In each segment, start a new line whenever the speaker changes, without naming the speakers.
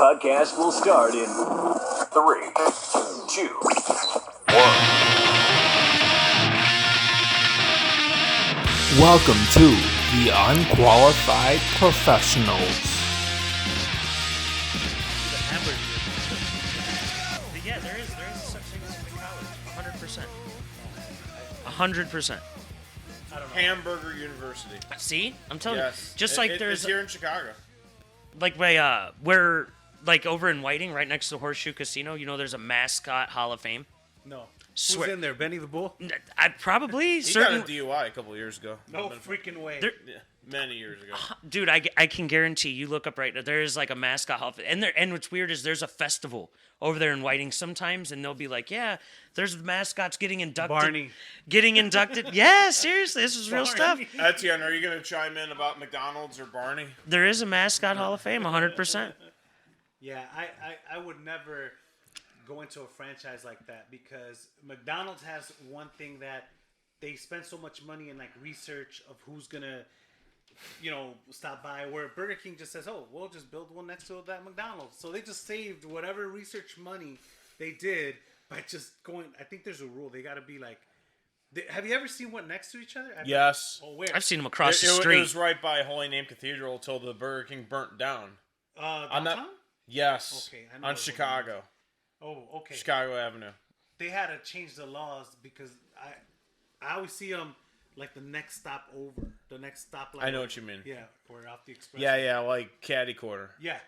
podcast will start in 3, 2, 1.
Welcome to the Unqualified Professionals.
Yeah, there is such thing as a college. 100%. 100%.
Hamburger University.
See? I'm telling
Yes.
you. Just like there's
It's here in Chicago.
like by where like over in Whiting, right next to Horseshoe Casino, you know there's a mascot Hall of Fame.
No.
Swear.
Who's in there? Benny the Bull?
I probably
He
certain
got a DUI a couple of years ago.
No freaking way.
There-
Yeah, many years ago.
dude, I can guarantee you look up right now. There is like a mascot Hall of Fame. And what's weird is there's a festival over there in Whiting sometimes, and they'll be like, yeah, there's the mascots getting inducted.
Barney.
Getting inducted. Yeah, seriously, this is real stuff.
Etienne, are you going to chime in about McDonald's or Barney?
There is a mascot Hall of Fame, 100%.
Yeah, I would never go into a franchise like that because McDonald's has one thing that they spend so much money in like research of who's gonna, stop by. Where Burger King just says, "Oh, we'll just build one next to that McDonald's." So they just saved whatever research money they did by just going. I think there's a rule. They got to be like. Have you ever seen one next to each other?
Yes.
Oh, where?
I've seen them across the
It
street.
was right by Holy Name Cathedral till the Burger King burnt down.
Downtown?
Yes.
Okay, I know
On
what
Chicago.
Oh, okay.
Chicago Avenue.
They had to change the laws because I always see them like the next stop over, the next stop.
I know what you mean.
Yeah, or off the express.
Yeah, like Caddy Quarter.
Yeah.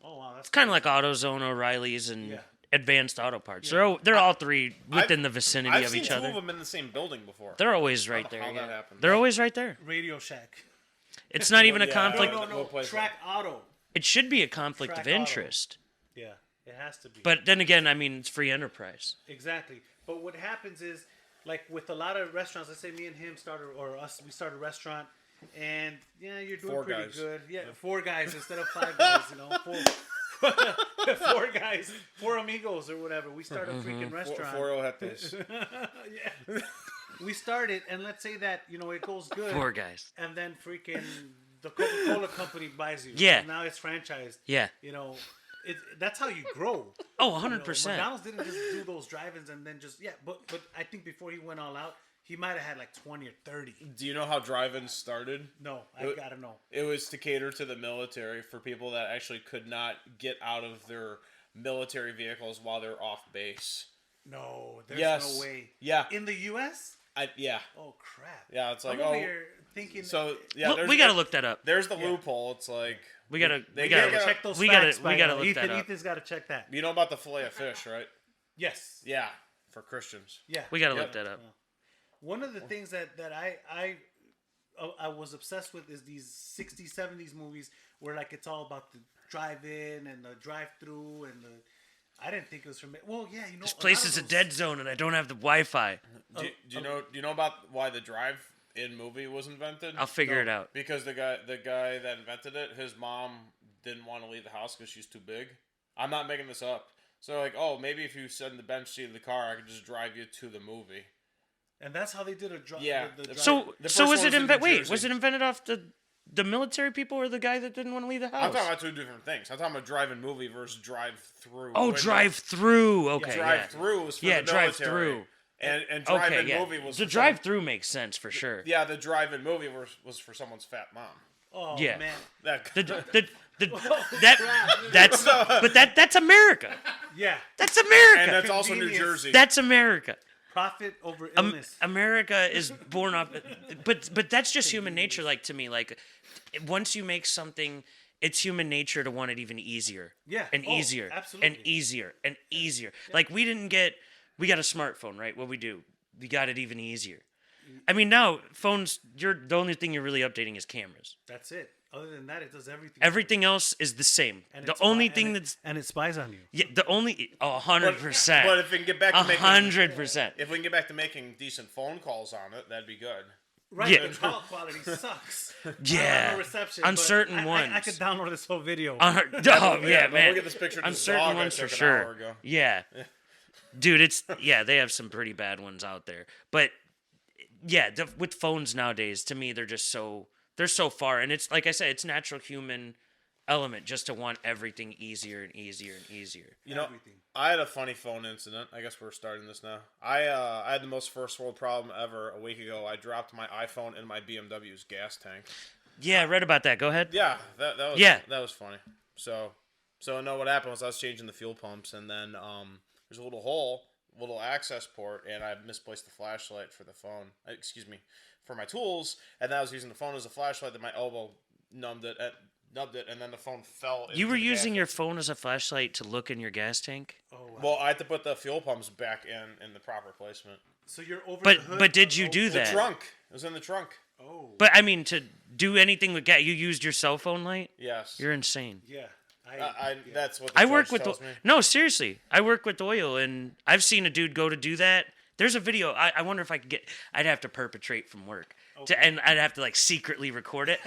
Oh wow, that's
It's kind of like AutoZone, O'Reilly's, and
Yeah.
Advanced Auto Parts.
Yeah.
They're all three within the vicinity
I've
of
seen
each
two
other.
of them in the same building before.
They're always right
How
there.
that
Yeah.
happened.
They're always right there.
Radio Shack.
It's not even a
Yeah.
conflict.
No.
What place?
Track Auto.
It should be a conflict
Track
of
Auto.
interest.
Yeah, it has to be.
But then again, I mean, it's free enterprise.
Exactly. But what happens is, like with a lot of restaurants, let's say me and him started, or us, we started a restaurant, and yeah, you're doing
Four
pretty
guys.
good. Yeah, 4 guys instead of 5 guys. Four guys, 4 amigos or whatever. We start a freaking restaurant.
Four Ojetes.
Yeah. We started, and let's say that it goes good.
4 guys.
And then freaking the Coca-Cola company buys you.
Yeah.
And now it's franchised.
Yeah.
That's how you grow.
Oh, 100%.
McDonald's didn't just do those drive-ins and then just but I think before he went all out, he might have had like 20 or 30.
Do you know how drive-ins started?
No, I gotta know.
It was to cater to the military for people that actually could not get out of their military vehicles while they're off base.
No, there's
Yes.
no way.
Yeah.
In the U.S.
Yeah.
Oh crap.
Yeah, it's like
I'm over here thinking.
So yeah,
Look, we gotta look that up.
There's the loophole. It's like
We gotta
check those
we
facts.
gotta look that up.
Ethan's gotta check that.
you know about the fillet of fish, right?
Yes.
Yeah, for Christians.
Yeah.
We gotta
Yep.
look that up.
One of the things that I was obsessed with is these 60s, 70s movies where like it's all about the drive-in and the drive-through and the. I didn't think it was from. Well, yeah,
This place is a dead zone, and I don't have the Wi-Fi.
Do you know about why the drive-in movie was invented?
I'll figure it out.
Because the guy that invented it, his mom didn't want to leave the house because she's too big. I'm not making this up. So like, maybe if you sit in the bench seat of the car, I could just drive you to the movie.
And that's how they did a drive.
Yeah.
So
The
so
first
was
one
it
was in
invented?
New
Wait,
Jersey.
was it invented off the military people or the guy that didn't want to leave the
I'm
house?
talking about two different things. I'm talking about drive-in movie versus drive-through.
Oh, drive-through. Okay,
Drive-through was for
yeah,
the military.
drive-through.
And
Okay,
drive-in
yeah.
movie was
The
for
drive-through makes sense for sure.
Yeah, the drive-in movie was for someone's fat mom.
Oh
Yeah.
man.
That's America.
Yeah.
That's America.
And that's also New
Convenience.
Jersey.
That's America.
Profit over illness.
America is born off, but that's just human nature. Like to me, like once you make something, it's human nature to want it even easier.
Yeah.
and
Oh,
easier,
absolutely.
and easier, and easier. Like we got a smartphone, right? What we do, we got it even easier. I mean, now phones, the only thing you're really updating is cameras.
That's it. Other than that, it does everything.
Everything else is the same.
And
The
it's
only
spy-
thing
and
that's
and it spies on you.
yeah, the only 100%.
But if we can get back to making
100%.
if we can get back to making decent phone calls on it, that'd be good.
Right.
Yeah.
The call quality sucks.
Yeah.
No reception.
On
but
certain
I
ones.
could download this whole video.
Oh
but
man.
Look at this picture of
On
this
certain
dog I
ones for
took an hour
sure.
ago.
Yeah. Dude, they have some pretty bad ones out there. But yeah, with phones nowadays, to me, they're so far. And it's like I said, it's natural human element just to want everything easier and easier and easier.
You know,
Everything.
I had a funny phone incident. I guess we're starting this now. I had the most first world problem ever a week ago. I dropped my iPhone in my BMW's gas tank.
Yeah, I read about that. Go ahead.
Yeah, that was that was funny. So no, what happened was I was changing the fuel pumps, and then there's a little hole, little access port, and I misplaced the flashlight for the phone. Excuse me, for my tools, and then I was using the phone as a flashlight. That my elbow numbed it, and then the phone fell.
You
into
were
the
using
gas
your phone as a flashlight to look in your gas tank?
Oh, wow.
Well, I had to put the fuel pumps back in the proper placement.
So you're over
But-
the hood.
but did you do
The
that?
trunk. It was in the trunk.
Oh.
But I mean, to do anything with gas, you used your cell phone light?
Yes.
You're insane.
Yeah.
I that's what the
I
judge
work with
tells me.
no, seriously. I work with oil, and I've seen a dude go to do that. There's a video. I wonder if I could get. I'd have to perpetrate from work, and I'd have to like secretly record it.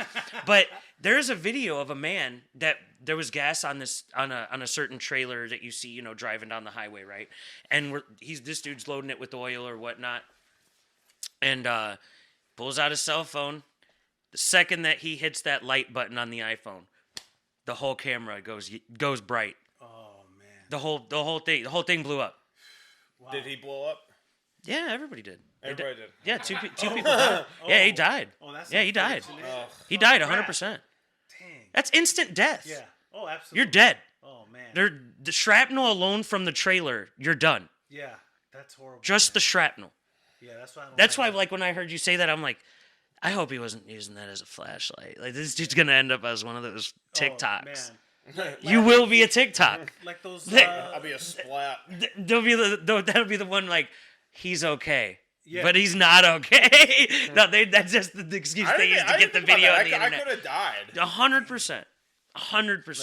But there's a video of a man that there was gas on a certain trailer that you see, driving down the highway, right? And this dude's loading it with oil or whatnot, and pulls out his cell phone. The second that he hits that light button on the iPhone, the whole camera goes bright.
Oh man.
The whole thing blew up.
Wow.
Did he blow up?
Yeah, everybody did.
Everybody did.
Yeah, two people died. Yeah, he died.
Oh, that's
Yeah, he died.
Ugh.
He died
crap.
100%.
Dang.
That's instant death.
Yeah. Oh, absolutely.
You're dead.
Oh man.
The shrapnel alone from the trailer, you're done.
Yeah. That's horrible.
Just the shrapnel.
Yeah. That's why. I don't
That's why,
like
like, when I heard you say that, I'm like, I hope he wasn't using that as a flashlight. Like, this dude's gonna end up as one of those TikToks.
Man.
You will be a TikTok.
Like those.
I'll be a splat.
That'll be the one, like, he's okay.
Yeah.
But he's not okay. No, that's just the excuse
I
they
didn't-
use
I
to get
didn't
the
think
video
about
on the
that. I
internet.
could have died.
100%.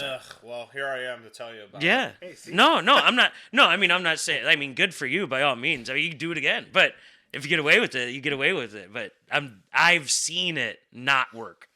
Ugh, well, here I am to tell you about
Yeah.
it.
Hey, see?
No, I'm not. No, I mean, I'm not saying. I mean, good for you by all means. I mean, you can do it again. But if you get away with it, you get away with it. But I've seen it not work,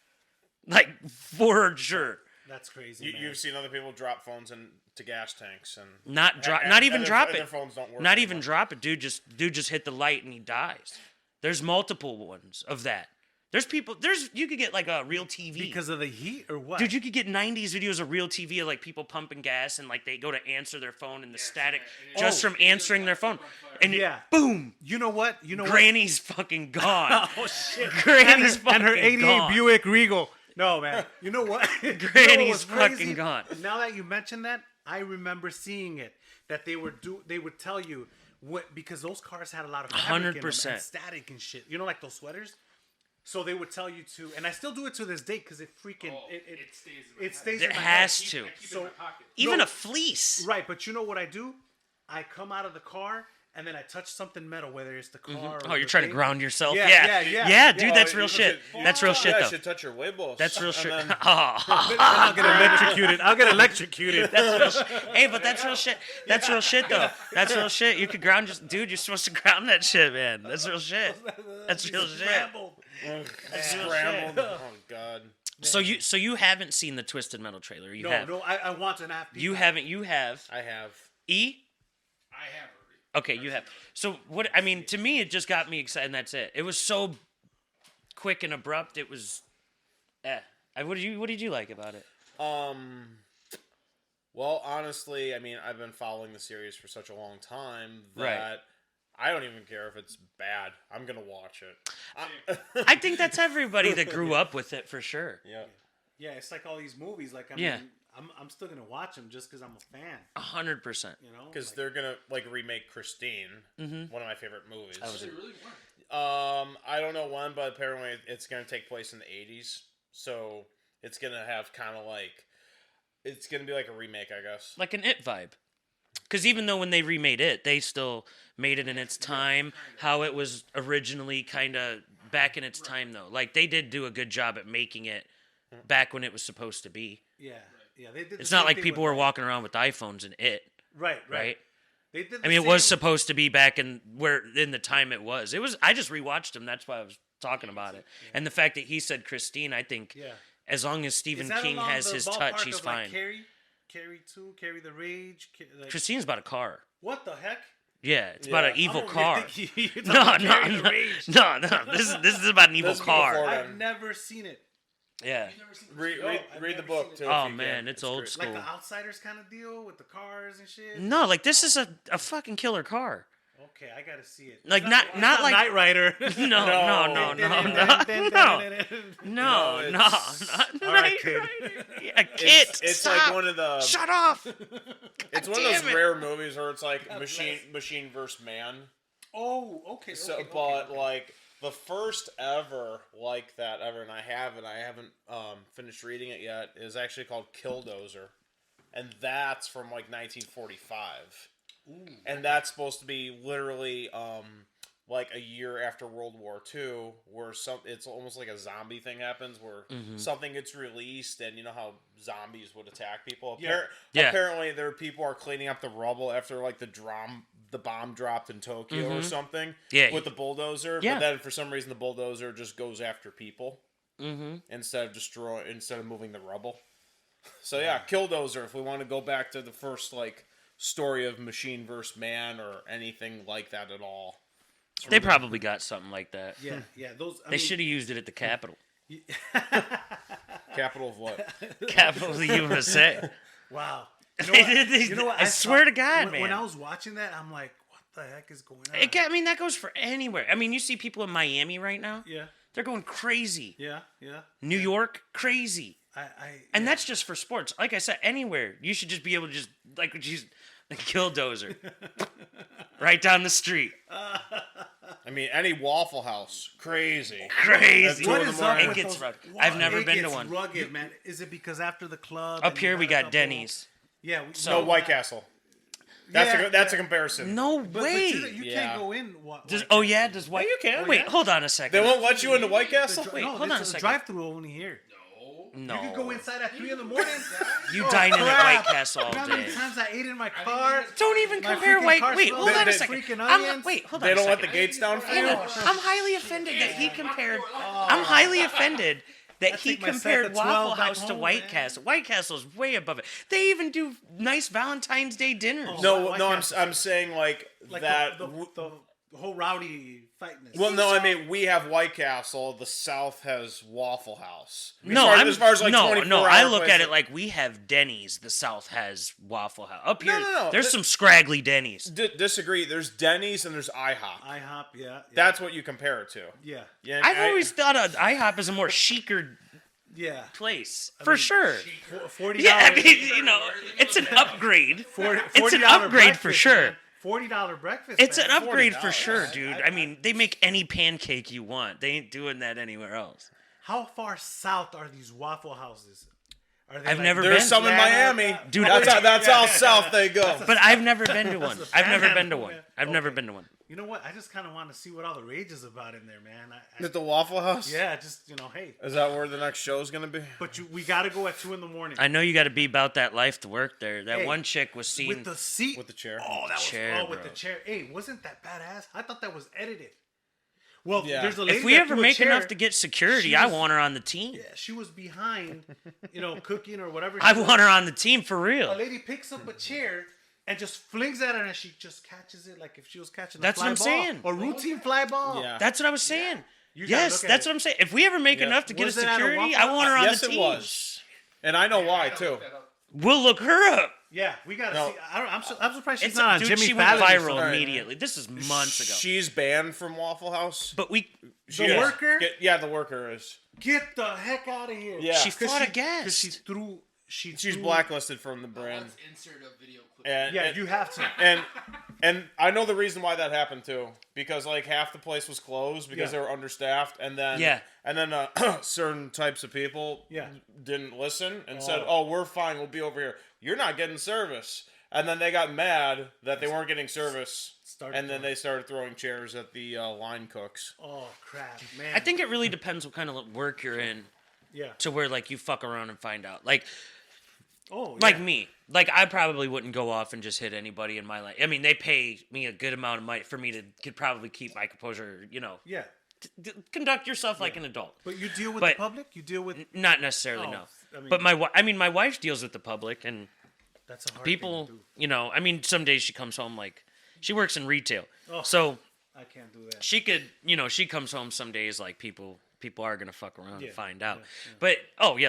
like for sure.
That's crazy.
You,
man.
you've seen other people drop phones into gas tanks and
Not even
their-
drop
and
it.
Their phones don't work
Not even
anymore.
drop it. Dude just hit the light and he dies. There's multiple ones of that. You could get like a real TV.
because of the heat or what?
Dude, you could get 90s videos of real TV of like people pumping gas and like they go to answer their phone and the static just from answering their phone. And
Yeah.
boom,
You know what? You know
Granny's fucking gone.
what? Oh shit.
Granny's
and her
fucking
88
gone.
Buick Regal. No, man. You know what? You know what
Granny's
was crazy?
fucking gone.
Now that you mention that, I remember seeing it. That they would tell you what, because those cars had a lot of fabric in them
100%.
and static and shit. You know, like those sweaters. So they would tell you to, and I still do it to this day because it freaking it stays.
It
in my
has
head.
to.
So
Even
no,
a fleece.
right, but you know what I do? I come out of the car and then I touch something metal, whether it's the car.
Oh,
or
you're
the
trying to
thing.
ground yourself?
Yeah, yeah.
dude,
Oh,
that's
you
real
should-
shit.
you-
That's real shit,
yeah,
though.
You should touch your huevos.
That's real
and
shit.
then-
Oh.
Then I'll get electrocuted. I'll get electrocuted.
That's real hey, but that's real shit. That's real shit, though. That's real shit. You could ground dude, you're supposed to ground that shit, man. That's real shit. That's real shit.
Scrambled.
Scrambled. Oh god.
So you haven't seen the Twisted Metal trailer. You have.
No, I want to have.
You haven't. You have.
I have.
E?
I have already.
Okay, you have. So what? I mean, to me, it just got me excited. And that's it. It was so quick and abrupt. It was. What did you like about it?
Well, honestly, I mean, I've been following the series for such a long time that
Right.
I don't even care if it's bad. I'm gonna watch it.
I think that's everybody that grew up with it for sure.
Yeah.
Yeah, it's like all these movies. Like,
Yeah.
I'm still gonna watch them just because I'm a fan.
100%.
You know,
Because
like,
they're gonna like remake Christine, one of my favorite movies.
They really weren't.
I don't know when, but apparently it's gonna take place in the '80s, so it's gonna have kind of like it's gonna be like a remake, I guess.
Like an It vibe. Because even though when they remade it, they still made it in its time, how it was originally kind of back in its time, though. Like, they did do a good job at making it back when it was supposed to be.
yeah, they did.
It's
the
not
same
like
thing
people
with,
were walking around with iPhones in it,
right.
right?
They did.
I mean, it was supposed to be back in the time it was. It was. I just rewatched them. That's why I was talking about it. And the fact that he said Christine, I think,
Yeah.
as long as Stephen
Is that
King
along
has
the
his
ballpark
touch, he's
of, like,
fine.
Carrie 2, Carrie the Rage. Like,
Christine's about a car.
what the heck?
Yeah, it's about an
Yeah.
evil
I'm over
car.
here thinking you're
No,
talking
no,
Carrie the
no,
Rage.
no. This is about an evil
This is
car.
before-
I've never seen it.
Yeah.
You've never seen
Read the
never
book
seen it.
too.
Oh
if you
man,
can.
it's old
great.
school.
Like the Outsiders kind of deal with the cars and shit.
No, like this is a fucking killer car.
Okay, I gotta see it.
Like
It's
not like
Knight Rider.
no no not
All right,
Knight
kid.
Rider. Yeah, kid.
It's
Stop.
like one of the.
Shut off.
It's one of those
damn it.
rare movies where it's like machine versus man.
Oh, okay.
So,
okay,
but
okay.
like the first ever like that ever, and I haven't finished reading it yet. Is actually called Killdozer, and that's from like 1945. And that's supposed to be literally like a year after World War II, where it's almost like a zombie thing happens, where something gets released, and you know how zombies would attack people.
Yeah.
Apparently, people are cleaning up the rubble after like the bomb dropped in Tokyo or something.
Yeah.
With the bulldozer.
Yeah.
But then for some reason the bulldozer just goes after people instead of moving the rubble. So yeah, Killdozer. If we want to go back to the first like story of machine versus man or anything like that at all.
They probably got something like that.
Yeah, those.
They should have used it at the Capitol.
Capital of what?
Capital of the USA.
Wow.
You know what? I swear to God, man.
When I was watching that, I'm like, what the heck is going on?
I mean, that goes for anywhere. I mean, you see people in Miami right now.
Yeah,
They're going crazy.
yeah.
New York, crazy. And
yeah.
that's just for sports. Like I said, anywhere. You should just be able to just, like, use a Killdozer. Right down the street.
I mean, any Waffle House, crazy.
Crazy.
What
What
is
is
up
up
It
with
gets
those?
rugged.
Wow,
I've never
it
been to
gets
one.
Rugged, man. Is it because after the club?
Up
and
here,
you
we
had a
got
couple-
Denny's.
Yeah,
No, White Castle. That's a comparison.
No
But
way.
you
Yeah.
can't go in.
Does White?
you can.
Wait,
yeah.
hold on a second.
They won't let you into White Castle?
Wait, hold on a second.
Drive-through only here.
No.
You can go inside at 3 in the morning.
You dine in at
crap.
White Castle all
You know how many
day.
times I ate in my car?
Don't even
My
compare
freaking
White.
car
Wait,
smells
hold on a
like
second.
freaking
I'm,
onions.
wait, hold on.
They
a
don't let
second.
the gates down for
Hang
you?
on. I'm highly offended that he compared. I'm highly offended that he
take my set
compared
of 12
Waffle
back
House to
home,
White
man.
Castle. White Castle is way above it. They even do nice Valentine's Day dinners.
Oh, White
I'm
Castle's
saying like that.
the whole rowdy fightness.
Well, no, I mean we have White Castle. The South has Waffle House.
No,
as far as like
no.
24
I
hour
look at
places.
it like we have Denny's. The South has Waffle House. Up here,
No.
there's some scraggly Denny's.
Disagree. There's Denny's and there's IHOP.
IHOP, yeah.
That's what you compare it to.
yeah.
Yeah,
I've always thought of IHOP as a more chicer
Yeah.
place, for sure.
$40.
Yeah, I mean, you know, it's an upgrade. It's an
$40
upgrade for
breakfast,
sure.
man. $40 breakfast.
It's
man.
an upgrade for
$40,
sure, dude. I mean, they make any pancake you want. They ain't doing that anywhere else.
How far south are these Waffle Houses? Are they
I've never
There's
been.
some in Miami.
Dude,
That's how south they go.
But I've never been to one.
a
I've never been to
panhandle,
one.
man.
I've never been to one.
You know what? I just kind of want to see what all the rage is about in there, man.
At the Waffle House?
Yeah, just, hey.
Is that where the next show's gonna be?
But we got to go at 2 in the morning.
I know you got to be about that life to work there. That
Hey,
one chick was seen.
with the seat.
With the chair.
Oh, that was
chair,
with
bro.
the chair. Hey, wasn't that badass? I thought that was edited. Well,
Yeah.
there's a lady
If we
that
ever
threw a
make
chair.
enough to get security,
She
I
was-
want her on the team.
Yeah, she was behind, cooking or whatever.
I
she was.
want her on the team for
A
real.
lady picks up a chair and just flings at her, and she just catches it like if she was catching a
That's
fly
what I'm
ball.
saying.
A routine fly ball.
Yeah.
That's what I was saying.
You gotta
Yes,
look at
that's
it.
what I'm saying. If we ever make
Yeah.
enough to get a
Was it at a
security,
Waffle
I want her on
Yes,
the
it
team.
was. And I know why too.
We'll look her up.
Yeah, we gotta
No.
see. I'm surprised she's
It's
not on
dude,
Jimmy
she went
Fallon. or
viral
something.
immediately. This is months ago.
She's banned from Waffle House.
But we,
She
The
is.
worker?
Yeah, the worker is.
Get the heck out of here.
Yeah.
she
'Cause
fought a
Because she
guest.
threw.
She's
threw-
blacklisted from the brand.
Let's insert a video clip.
And,
Yeah,
and,
you have to.
and I know the reason why that happened too, because like half the place was closed because
Yeah.
they were understaffed, and then certain types of people
Yeah.
didn't listen and said, "Oh, we're fine, we'll be over here. You're not getting service." And then they got mad that they weren't getting service, and then they started throwing chairs at the line cooks.
Oh crap, man.
I think it really depends what kind of work you're in
Yeah.
to where like you fuck around and find out. Like
Like
me. Like I probably wouldn't go off and just hit anybody in my life. I mean, they pay me a good amount of money for me to could probably keep my composure,
Yeah.
conduct yourself like an adult.
But you deal with
But-
the public. You deal with.
Not necessarily,
Oh,
no.
I mean-
But my wife deals with the public and
That's a hard
people,
thing to do.
I mean, some days she comes home like she works in retail.
Oh.
So
I can't do that.
she could, she comes home some days like people people are gonna fuck around
Yeah,
and find out.
yeah.
But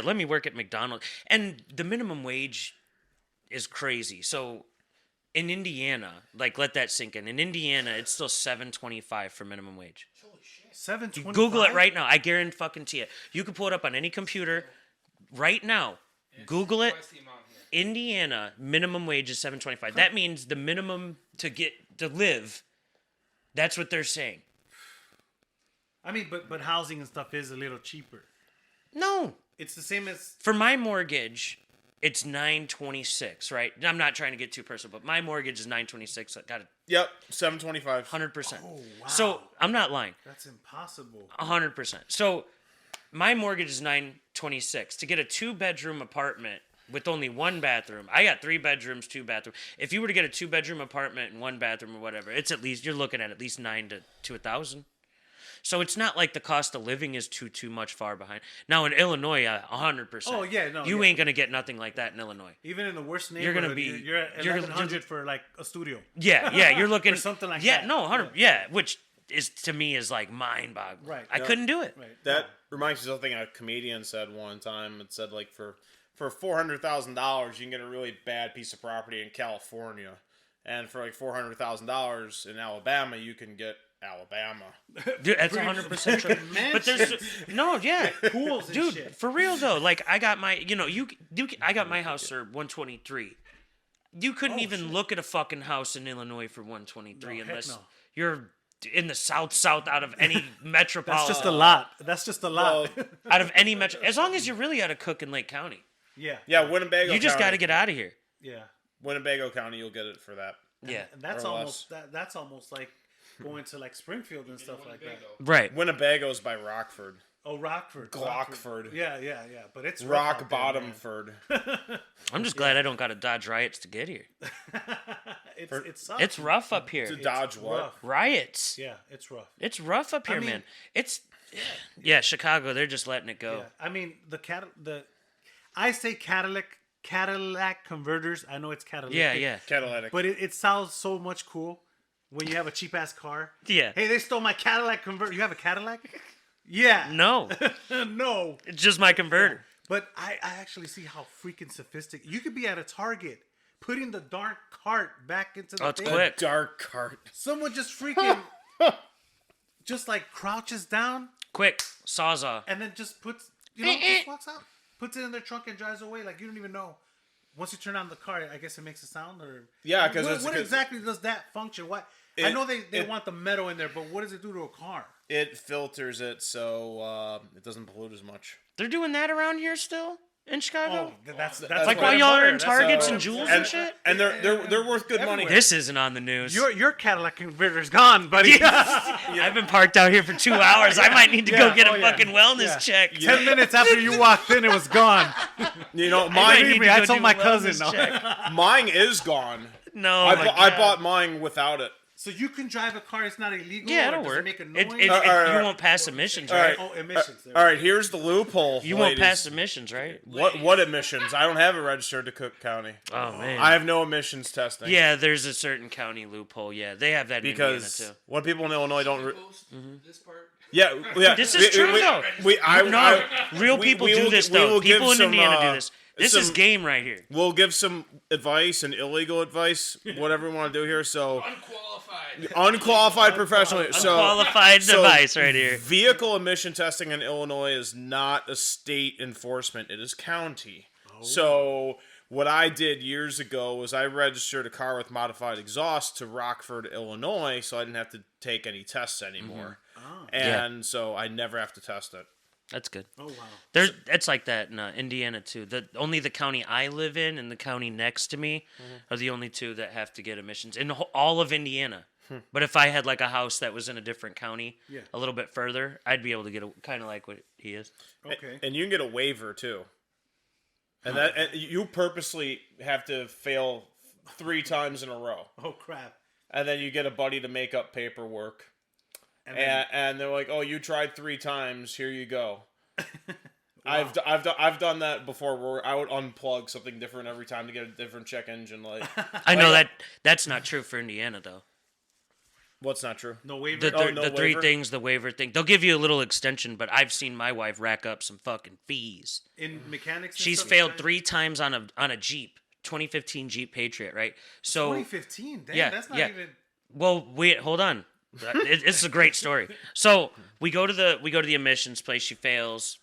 let me work at McDonald's, and the minimum wage is crazy. So in Indiana, like let that sink in. In Indiana, it's still $7.25 for minimum wage.
$7.25.
Google it right now. I guarantee fucking to you. You can pull it up on any computer right now. Google it.
Twice the amount here.
Indiana minimum wage is $7.25. That means the minimum to live. That's what they're saying.
I mean, but housing and stuff is a little cheaper.
No,
It's the same as
for my mortgage, it's $9.26. Right? I'm not trying to get too personal, but my mortgage is $9.26. I got it
Yep, 725.
100%.
Oh, wow.
So I'm not lying.
that's impossible.
100%. So my mortgage is $9.26 to get a 2-bedroom apartment with only 1 bathroom. I got 3 bedrooms, 2 bathrooms. If you were to get a 2-bedroom apartment and 1 bathroom or whatever, it's you're looking at least $900 to $1,000. So it's not like the cost of living is too much far behind. Now in Illinois, 100%.
Oh, yeah, no,
you
yeah.
ain't gonna get nothing like that in Illinois.
Even in the worst
You're
neighborhood,
gonna be-
you're at
you're-
1100 for like a studio.
Yeah, you're looking
Or something like
yeah,
that.
no, 100. Yeah, which is to me is like mind-boggling.
Right.
I couldn't do it.
Right.
That reminds me of something a comedian said one time. It said like for $400,000 you can get a really bad piece of property in California, and for like $400,000 in Alabama you can get Alabama.
Dude, that's 100% true. But there's
Pools and
dude,
shit.
for real though. Like I got my, I got my house for 123. You couldn't even look at a fucking house in Illinois for 123
No, heck
unless
no.
you're in the south out of any metropolitan.
That's just a lot. That's just a lot.
Well,
out of any metro. As long as you're really out of Cook and Lake County,
yeah.
yeah, Winnebago.
you just got to
County.
get out of here.
Yeah.
Winnebago County. You'll get it for that.
Yeah,
And that's
Or
almost that's almost like going to like Springfield and stuff like that.
right.
Winnebago's by Rockford.
Oh, Rockford.
Glockford.
Yeah. But it's rough
Rock
out there, man.
Bottomford.
I'm just glad I don't got to dodge riots to get here.
It sucks.
It's rough up here.
To dodge what?
rough.
Riots.
Yeah, it's rough.
It's rough up here,
mean-
man. It's yeah, Chicago. They're just letting it go.
Yeah. I mean, I say Cadillac converters. I know it's Cadillac.
Yeah.
Catalytic.
But it sounds so much cool when you have a cheap ass car.
Yeah.
Hey, they stole my Cadillac converter. You have a Cadillac? Yeah.
No,
No.
it's just my converter.
But I actually see how freaking sophisticated. You could be at a Target putting the dark cart back into the
Oh, it's
thing.
quick.
Dark cart.
Someone just freaking just like crouches down
Quick, Sawzall.
and then just puts, just walks out. Puts it in their trunk and drives away. Like, you don't even know. Once you turn on the car, I guess it makes a sound, or
Yeah, because
what exactly does that function? What I
It-
know they
it-
want the metal in there, but what does it do to a car?
it filters it so it doesn't pollute as much.
They're doing that around here still in Chicago.
That's
like
why
while y'all are in
That's
Targets
a-
and Jewels
And
and shit.
And they're worth good money.
This isn't on the news.
Your Cadillac converter's gone, buddy.
I've been parked out here for 2 hours. I might need to go
Yeah,
get a
oh, yeah.
fucking wellness
Yeah.
check.
10 minutes after you walked in, it was gone.
You know,
might
Believe
need
me,
to
I
go
told
do
my
a wellness
cousin.
check.
mine is gone.
No,
I,
my
I
God.
bought mine without it.
So you can drive a car; it's not illegal.
Yeah,
or
it'll
does
work.
It make a
It,
noise.
it,
All right.
you won't pass emissions,
All
right?
right.
Oh, emissions.
All right, here's the loophole.
You won't
ladies.
pass emissions, right?
What emissions? I don't have it registered to Cook County.
Oh man.
I have no emissions testing.
Yeah, there's a certain county loophole. Yeah, they have that in Indiana
Because
too.
what people in Illinois don't.
Post this part.
Yeah.
This is true, though. Real people
we
do
will-
this
we
though.
will give
People in
some,
Indiana do this. This is
some-
game right here.
We'll give some advice and illegal advice, whatever we want to do here. So unqualified professional.
Unqualified device right here.
Vehicle emission testing in Illinois is not a state enforcement; it is county. So what I did years ago was I registered a car with modified exhaust to Rockford, Illinois, so I didn't have to take any tests anymore. And so I never have to test it.
That's good.
Oh wow.
It's like that in Indiana too. Only the county I live in and the county next to me are the only two that have to get emissions in all of Indiana. But if I had like a house that was in a different county, a little bit further, I'd be able to get kind of like what he is.
Okay.
And you can get a waiver too. And and you purposely have to fail 3 times in a row.
Oh crap.
And then you get a buddy to make up paperwork.
And
And they're like, "Oh, you tried 3 times. Here you go." I've done that before, where I would unplug something different every time to get a different check engine light.
I know that's not true for Indiana though.
What's not true?
No waiver.
The three
waiver?
things, the waiver thing. They'll give you a little extension, but I've seen my wife rack up some fucking fees.
In mechanics. And
She's
stuff,
failed
guys?
3 times on a Jeep, 2015 Jeep Patriot, right? So
2015. Damn,
yeah,
that's not
yeah.
even.
Well, wait, hold on. It's a great story. So we go to the emissions place. She fails,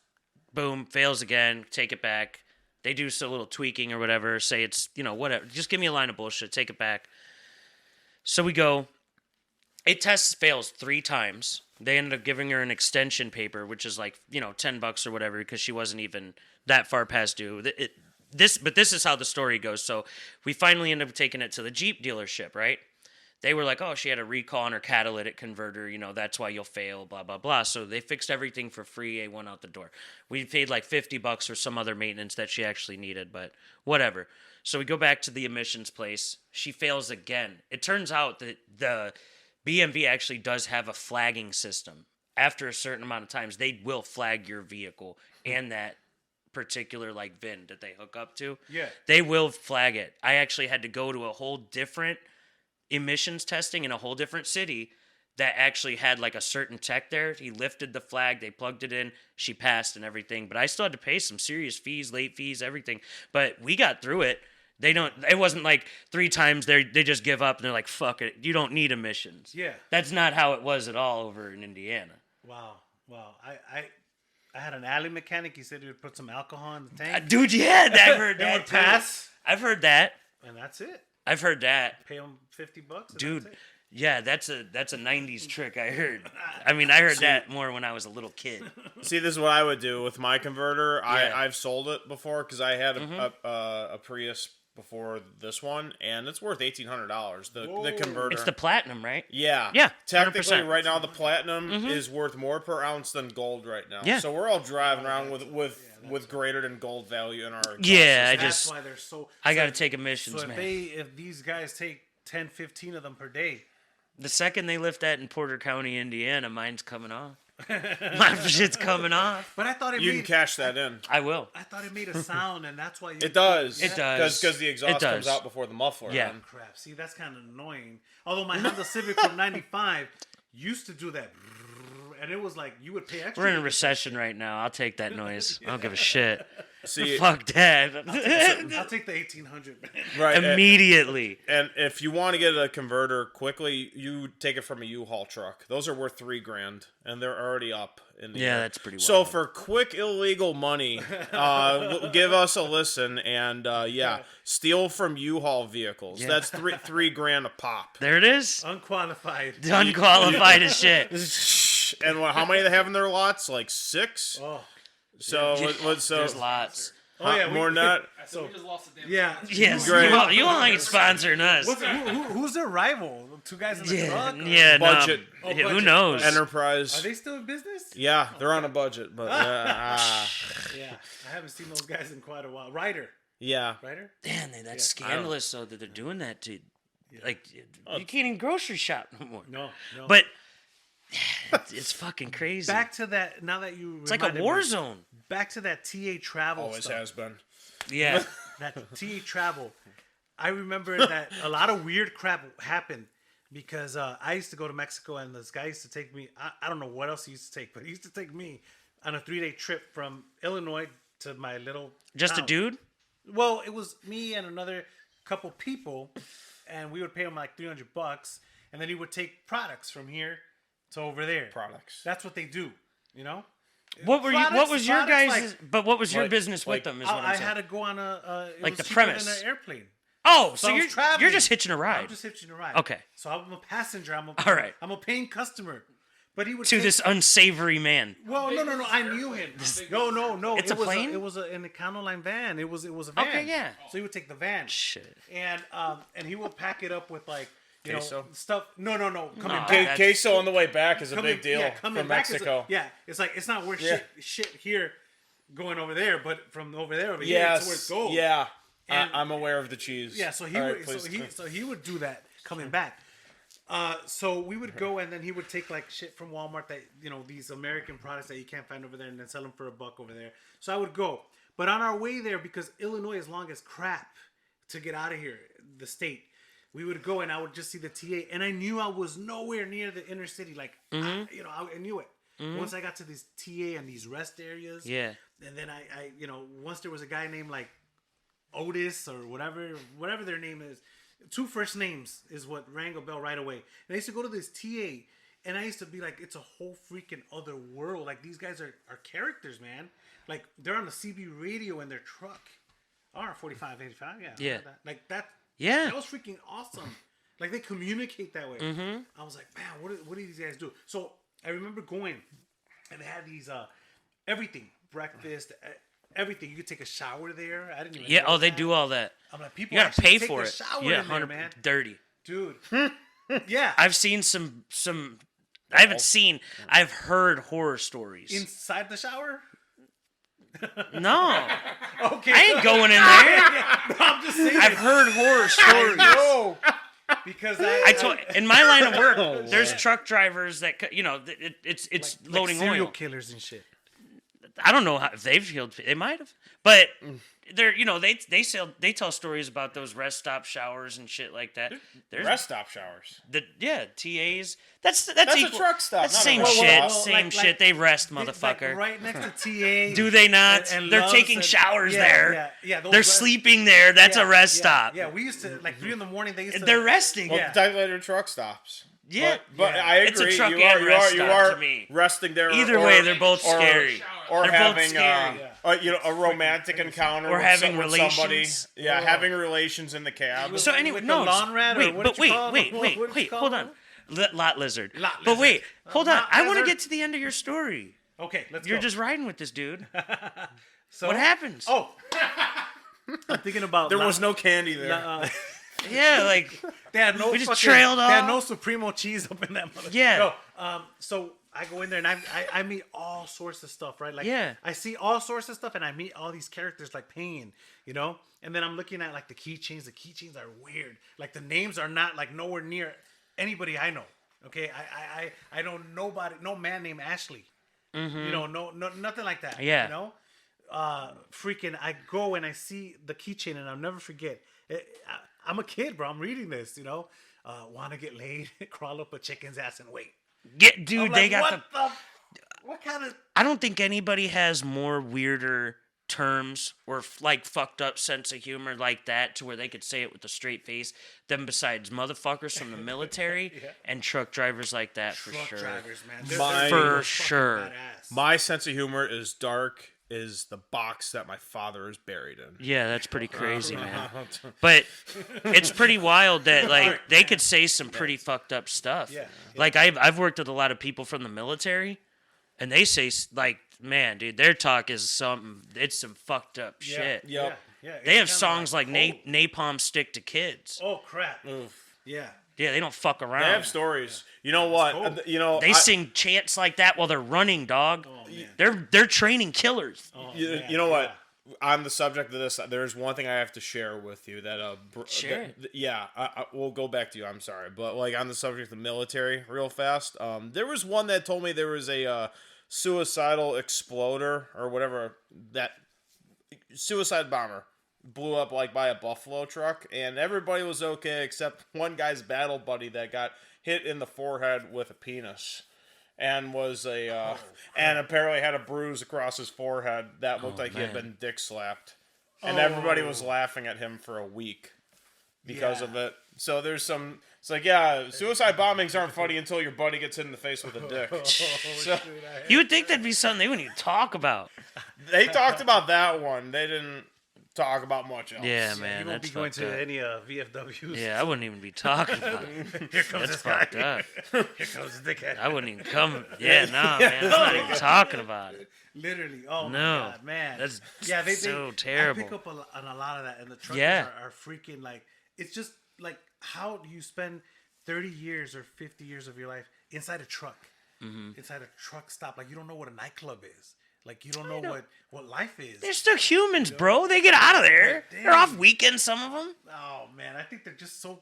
boom, fails again. Take it back. They do a little tweaking or whatever. Say it's whatever. Just give me a line of bullshit. Take it back. So we go. It fails 3 times. They ended up giving her an extension paper, which is like $10 or whatever, because she wasn't even that far past due. But this is how the story goes. So we finally end up taking it to the Jeep dealership, right? They were like, oh, she had a recall on her catalytic converter. That's why you'll fail, blah, blah, blah. So they fixed everything for free. A1 out the door. We paid like $50 for some other maintenance that she actually needed, but whatever. So we go back to the emissions place. She fails again. It turns out that the BMV actually does have a flagging system. After a certain amount of times, they will flag your vehicle and that particular like VIN that they hook up to.
Yeah.
They will flag it. I actually had to go to a whole different emissions testing in a whole different city that actually had like a certain tech there. He lifted the flag, they plugged it in, she passed and everything. But I still had to pay some serious fees, late fees, everything. But we got through it. It wasn't like 3 times they just give up and they're like, fuck it, you don't need emissions.
Yeah.
That's not how it was at all over in Indiana.
Wow. I had an alley mechanic. He said he would put some alcohol in the tank.
Dude, yeah, I've heard
It
that
would
too.
pass.
I've heard that.
And that's it.
I've heard that.
Pay him $50.
Dude,
That's it.
yeah, that's a 90s trick I heard. I mean, I heard that more when I was a little kid.
See, this is what I would do with my converter.
Yeah.
I've sold it before because I had a Prius before this one, and it's worth $1,800. The converter.
It's the platinum, right?
Yeah.
Yeah,
Technically,
100%.
right now the platinum is worth more per ounce than gold right now.
Yeah.
So we're all driving around with greater than gold value in our exhaust
Yeah,
system.
That's why they're so.
I got to
so-
take emissions,
So
man.
if these guys take 10, 15 of them per day,
The second they lift that in Porter County, Indiana, mine's coming off. My shit's coming off.
but I thought it
You
made
can cash that in.
I will.
I thought it made a sound, and that's why you,
It does.
It does.
Because the
It
exhaust
does.
comes out before the muffler.
Yeah.
and-
Crap. See, that's kind of annoying. Although my Honda Civic from '95 used to do that, and it was like you would pay extra.
We're in a recession right now. I'll take that noise. I don't give a shit.
See,
Fuck that.
I'll take the 1800.
right.
Immediately.
And if you want to get a converter quickly, you take it from a U-Haul truck. Those are worth $3,000, and they're already up in the
Yeah,
air.
that's pretty
So
wild.
for quick illegal money, give us a listen, and steal from U-Haul vehicals.
Yeah.
That's $3,000 a pop.
There it is.
Unqualified.
Unqualified as shit.
And how many they have in their lots? Like 6.
Oh,
So
There's lots.
oh yeah.
more than that.
So
We just lost the damn.
yeah.
Yes,
Great.
you ain't sponsoring us.
Who's their rival? 2 guys in the truck? or-
Yeah, no.
Budget.
Oh,
Yeah, who
budget.
knows?
Enterprise.
Are they still in business?
Yeah, they're on a budget, but
Yeah. I haven't seen those guys in quite a while. Ryder.
yeah.
Ryder?
Damn, that's scandalous though that they're doing that to, like, you can't even grocery shop no more.
No.
But it's fucking crazy.
Back to that. Now that you,
It's like a
reminded
war
me,
zone.
Back to that TA travel
Always
stuff.
has been.
Yeah.
That TA travel. I remember that a lot of weird crap happened because I used to go to Mexico and this guy used to take me. I don't know what else he used to take, but he used to take me on a 3-day trip from Illinois to my little.
Just a
town.
dude?
Well, it was me and another couple people, and we would pay him like $300, and then he would take products from here to over there.
Products.
That's what they do, you know.
What were you? What
Products-
was your
products
guys? But what was your
like-
business with
like-
them? Is what I'm
I
saying.
had to go on a it
Like
was
the
cheaper
premise.
than an airplane.
Oh,
So
so
I was
you're
traveling.
just hitching a ride
I'm just hitching a ride.
Okay.
So I'm a passenger. I'm a
All right.
I'm a paying customer. But he would
to
take-
this unsavory man.
Well, no. I knew him. No.
It's
it
a
was
plane?
It was an Econoline van. It was a van.
Okay, yeah.
So he would take the van.
Shit.
And he would pack it up with like
Queso?
stuff. No. Coming
No,
back.
that-
Queso on the way back is a
Coming-
big deal
yeah, coming
from
back is
Mexico.
it's like it's not worth
Yeah.
shit here going over there, but from over there over here it's
Yes.
worth gold.
Yeah.
And-
I'm aware of the cheese.
Yeah, so he
All
would
right, please.
so he would do that coming back. So we would go and then he would take like shit from Walmart that these American products that you can't find over there and then sell them for $1 over there. So I would go, but on our way there because Illinois is long as crap to get out of here, the state. we would go and I would just see the TA, and I knew I was nowhere near the inner city. Like, I knew it. Once I got to this TA and these rest areas,
Yeah.
and then I once there was a guy named like Otis or whatever their name is. 2 first names is what rang a bell right away. And I used to go to this TA, and I used to be like, it's a whole freaking other world. Like, these guys are characters, man. Like, they're on the CB radio in their truck. R45, 85, yeah.
Yeah.
Like that.
Yeah.
That was freaking awesome. Like, they communicate that way.
Mm-hmm.
I was like, man, what do these guys do? So I remember going, and they had these everything, breakfast, everything. You could take a shower there. I didn't even.
Yeah.
know
Oh, they
that.
do all that.
I'm like, people
You gotta
actually
pay
take
for
a
it.
shower
Yeah,
in there, man.
dirty.
Dude. Yeah.
I've seen some. I haven't seen. I've heard horror stories.
Inside the shower?
No,
Okay.
I ain't going in there.
No, I'm just saying.
I've heard horror stories.
No. Because
I told in my line of work, there's truck drivers that it's loading
serial
oil.
killers and shit.
I don't know if they've killed. They might have, but they're they tell stories about those rest stop showers and shit like that. There's
Rest stop showers.
TAs. That's
That's
equal.
a truck stop.
That's
not
same
a rest
shit.
stop.
Same
like-
shit. They rest,
Like,
motherfucker.
right next to TA.
Do they not?
and
They're
Love's
taking
and-
showers
yeah,
there.
Yeah. Those
They're
rest-
sleeping there. That's
yeah,
a rest
yeah,
stop.
Yeah, we used to, like, 3 in the morning, they used to.
They're resting.
Yeah.
Technically, they're truck stops.
Yeah.
But
Yeah.
I
It's a
agree.
truck
you
and
are
rest
you
stop
are
to me.
resting there.
Either
or-
way, they're both
or-
scary.
Or
They're both
having
scary.
a romantic encounter
Or
with
having
with somebody.
relations.
Yeah, having relations in the cab.
So anyway,
With
no.
the lawn rat, or
wait,
what
but
did you
wait,
call
wait,
them?
wait,
What did you
wait.
call
Hold
them?
on. Lot lizard.
Lot
But
lizard.
wait, hold on.
Lot
I want to
lizard.
get to the end of your story.
Okay, let's
You're
go.
just riding with this dude.
So,
What happens?
Oh. I'm thinking about.
There was no candy there.
Yeah, like
They had no
We just
fucking,
trailed
They had
off.
no Supremo cheese up in that mother.
Yeah.
No, so I go in there and I meet all sorts of stuff, right? Like,
Yeah.
I see all sorts of stuff and I meet all these characters like Pain, And then I'm looking at like the keychains. The keychains are weird. Like the names are not like nowhere near anybody I know. Okay, I know no man named Ashley. No, nothing like that.
Yeah.
Freaking, I go and I see the keychain and I'll never forget. I'm a kid, bro. I'm reading this, want to get laid, crawl up a chicken's ass and wait.
dude,
I'm
they
like,
got
what kind of?
I don't think anybody has more weirder terms or like fucked up sense of humor like that to where they could say it with a straight face than besides motherfuckers from the military and truck drivers like that for
Truck
sure.
drivers, man.
My-
For
fucking
sure.
badass.
My sense of humor is dark. Is the box that my father is buried in.
Yeah, that's pretty crazy, man. But it's pretty wild that like they could say some pretty fucked up stuff.
Yeah.
Like I've worked with a lot of people from the military, and they say like, man, dude, their talk is something. It's some fucked up shit.
Yep.
Yeah.
They have
it's
songs
kinda
like
cold.
Napalm Stick to Kids.
Oh crap. Yeah.
Yeah, they don't fuck around.
They have stories. You know what?
cool.
They sing chants like that while they're running, dog. They're training killers.
Oh,
You,
man,
you know what?
yeah.
On the subject of this, there's one thing I have to share with you that
Sure.
we'll go back to you. I'm sorry, but like on the subject of the military, real fast. There was one that told me there was a suicidal exploder or whatever, that suicide bomber blew up like by a buffalo truck, and everybody was okay except one guy's battle buddy that got hit in the forehead with a penis. And was and apparently had a bruise across his forehead that looked like he had been dick slapped, and everybody was laughing at him for a week because of it. So there's some. It's like, yeah, suicide bombings aren't funny until your buddy gets hit in the face with a dick. So
You would think that'd be something they wouldn't even talk about.
they talked about that one. They didn't talk about much else.
Yeah, man,
You won't
that's
be going
fucked
to
up.
any VFWs.
Yeah, I wouldn't even be talking about it.
Here comes
That's
this guy.
fucked up.
Here comes the dickhead.
I wouldn't even come. Yeah, nah, man. I'm not even talking about it.
Literally. Oh my
No,
god, man.
that's
they
so terrible.
I pick up on a lot of that, and the truckers
Yeah.
are freaking like. It's just like, how do you spend 30 years or 50 years of your life inside a truck, inside a truck stop? Like, you don't know what a nightclub is. Like, you don't know what life is.
They're still humans, bro. They get out of there.
Damn.
They're off weekends, some of them.
Oh man, I think they're just so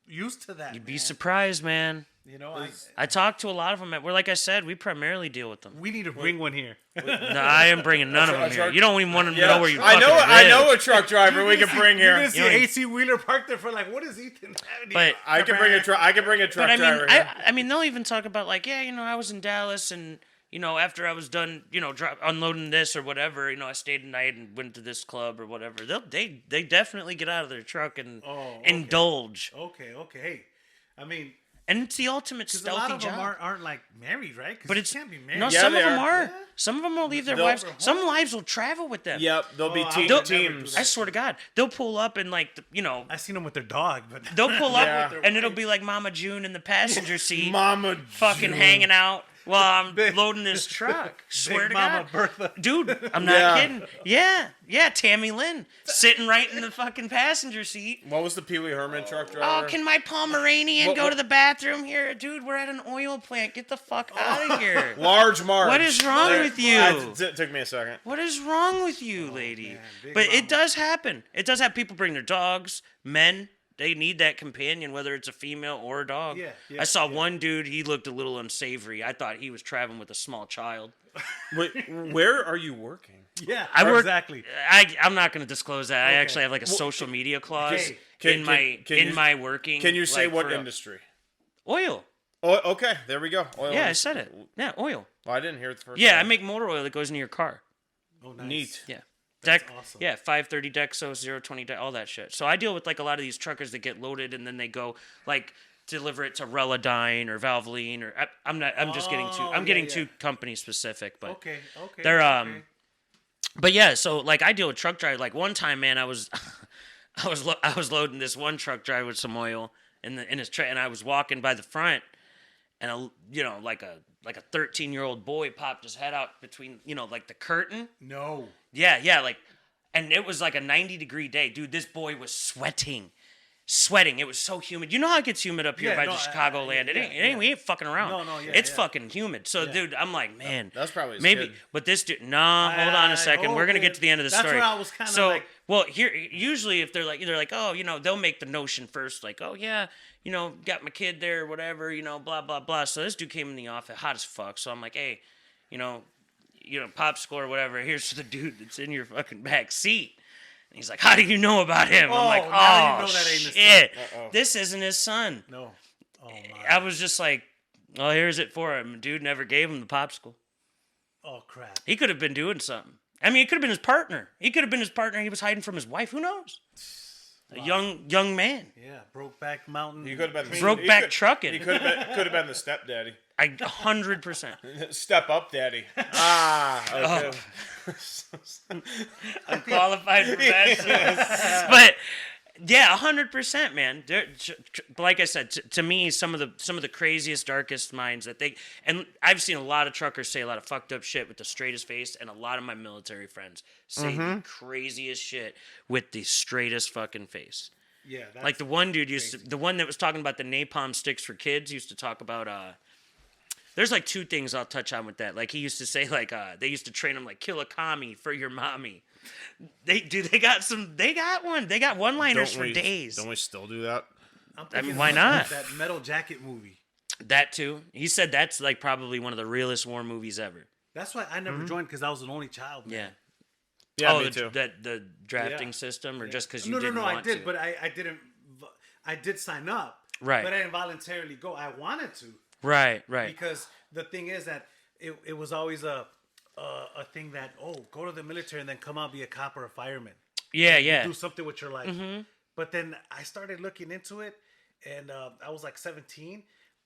used to that.
You'd be
man.
surprised, man.
You know,
I talked to a lot of them. Like I said, we primarily deal with them.
we need to bring one here.
No, I am bringing none of them here. You don't even want them to
Yeah,
know where you
I
fucking
know. I
live.
know a truck driver we can bring
You're
here.
gonna see
You know,
18 wheeler parked there for like, what is Ethan having?
But
I can bring a truck. I can bring a truck
But I mean,
driver here.
I mean, they'll even talk about like, yeah, I was in Dallas, and after I was done, unloading this or whatever, I stayed a night and went to this club or whatever. They definitely get out of their truck and indulge,
Okay. Hey, I mean,
and it's the ultimate
because a
stealthy
lot of them
job.
aren't like married, right? 'Cause
But
you
it's
can't be married.
no,
Yeah,
some of
they
them
are.
are. Some of them will leave their
They'll-
wives. Some wives will travel with them.
Yep, there'll be
I
teams.
would never do
teams.
that.
I swear to God, they'll pull up and
I seen them with their dog, but
they'll pull up
Yeah.
and it'll be like Mama June in the passenger seat,
Mama
fucking
June.
hanging out while I'm loading this truck. Swear
Big
to
Mama
God.
Bertha.
Dude, I'm not
Yeah.
kidding. Yeah, Tammy Lynn sitting right in the fucking passenger seat.
What was the Pee Wee Herman truck
Oh,
driver?
can my Pomeranian
What-
go
what-
to the bathroom here? Dude, we're at an oil plant. Get the fuck out of here.
Large Marge.
What is wrong with you?
It took me a second.
What is wrong with you, lady?
man, Big
But
Mama.
it does happen. It does have people bring their dogs, men. They need that companion, whether it's a female or a dog.
Yeah,
I saw one dude, he looked a little unsavory. I thought he was traveling with a small child.
Wait, where are you working?
yeah,
I work,
exactly.
I'm not going to disclose that. I
Okay.
actually have like a social media clause
Okay.
Can
my working.
Can you say
like,
what
for-
industry?
Oil.
Oh, okay. There we go. Oil
Yeah, I
industry.
said it. Yeah, oil.
Well, I didn't hear it the first
Yeah, I
time.
make motor oil that goes into your car.
Oh, nice.
Neat.
Yeah.
That's
Deck,
awesome.
Yeah, 530 Dexo, 020 all that shit. So I deal with like a lot of these truckers that get loaded and then they go like deliver it to Relodyne or Valvoline or I'm just getting too I'm
yeah,
getting
yeah.
too company specific, but
Okay.
they're
okay.
but yeah, so like I deal with truck drivers. Like one time, man, I was I was loading this one truck driver with some oil in his tray, and I was walking by the front, and like a 13-year-old boy popped his head out between like the curtain.
No.
Yeah, like, and it was like a 90-degree day, dude. This boy was sweating. It was so humid. You know how it gets humid up here
Yeah,
by
no,
the Chicagoland.
yeah.
We ain't fucking around.
No, yeah,
it's
yeah.
fucking humid. So, dude, I'm like, man,
That's probably his
maybe.
kid.
But this dude, nah, hold on a second. We're gonna
okay.
get to the end of the
That's
story.
where I was kinda
so,
like-
well, here usually if they're like, oh, they'll make the notion first, like, oh yeah, got my kid there or whatever, blah blah blah. So this dude came in the office hot as fuck. So I'm like, hey, popsicle or whatever. Here's to the dude that's in your fucking back seat. And he's like, how do you know about him? I'm like,
now
oh,
you know that ain't his
shit.
son. Uh-oh.
This isn't his son.
No. Oh my.
I was just like, well, here's it for him. Dude never gave him the popsicle.
Oh crap.
He could have been doing something. I mean, it could have been his partner. He could have been his partner. He was hiding from his wife. Who knows? A young man.
Yeah, Brokeback Mountain.
You could have been
Brokeback trucking.
He could have been the stepdaddy.
100%.
Step up, daddy. Okay.
Unqualified professionals. But yeah, 100%, man. Like I said, to me, some of the craziest, darkest minds that and I've seen a lot of truckers say a lot of fucked up shit with the straightest face, and a lot of my military friends say the craziest shit with the straightest fucking face.
Yeah. That's
Like the one dude the one that was talking about the napalm sticks for kids used to talk about there's like two things I'll touch on with that. Like he used to say like they used to train him like kill a commie for your mommy. They got one. They got one-liners for days.
Don't we still do that?
I'm
I mean,
thinking
why
of
not?
That Metal Jacket movie.
That too. He said that's like probably one of the realest war movies ever.
That's why I never joined because I was an only child. Man.
Yeah.
Yeah,
Oh,
me too.
the drafting
Yeah.
system, or
Yeah.
just because you
No,
didn't
I
want
did,
to.
but I didn't. I did sign up.
Right.
But I didn't voluntarily go. I wanted to
Right.
because the thing is that it was always a thing that go to the military and then come out be a cop or a fireman.
Yeah.
Do something with your life. But then I started looking into it, and I was like 17.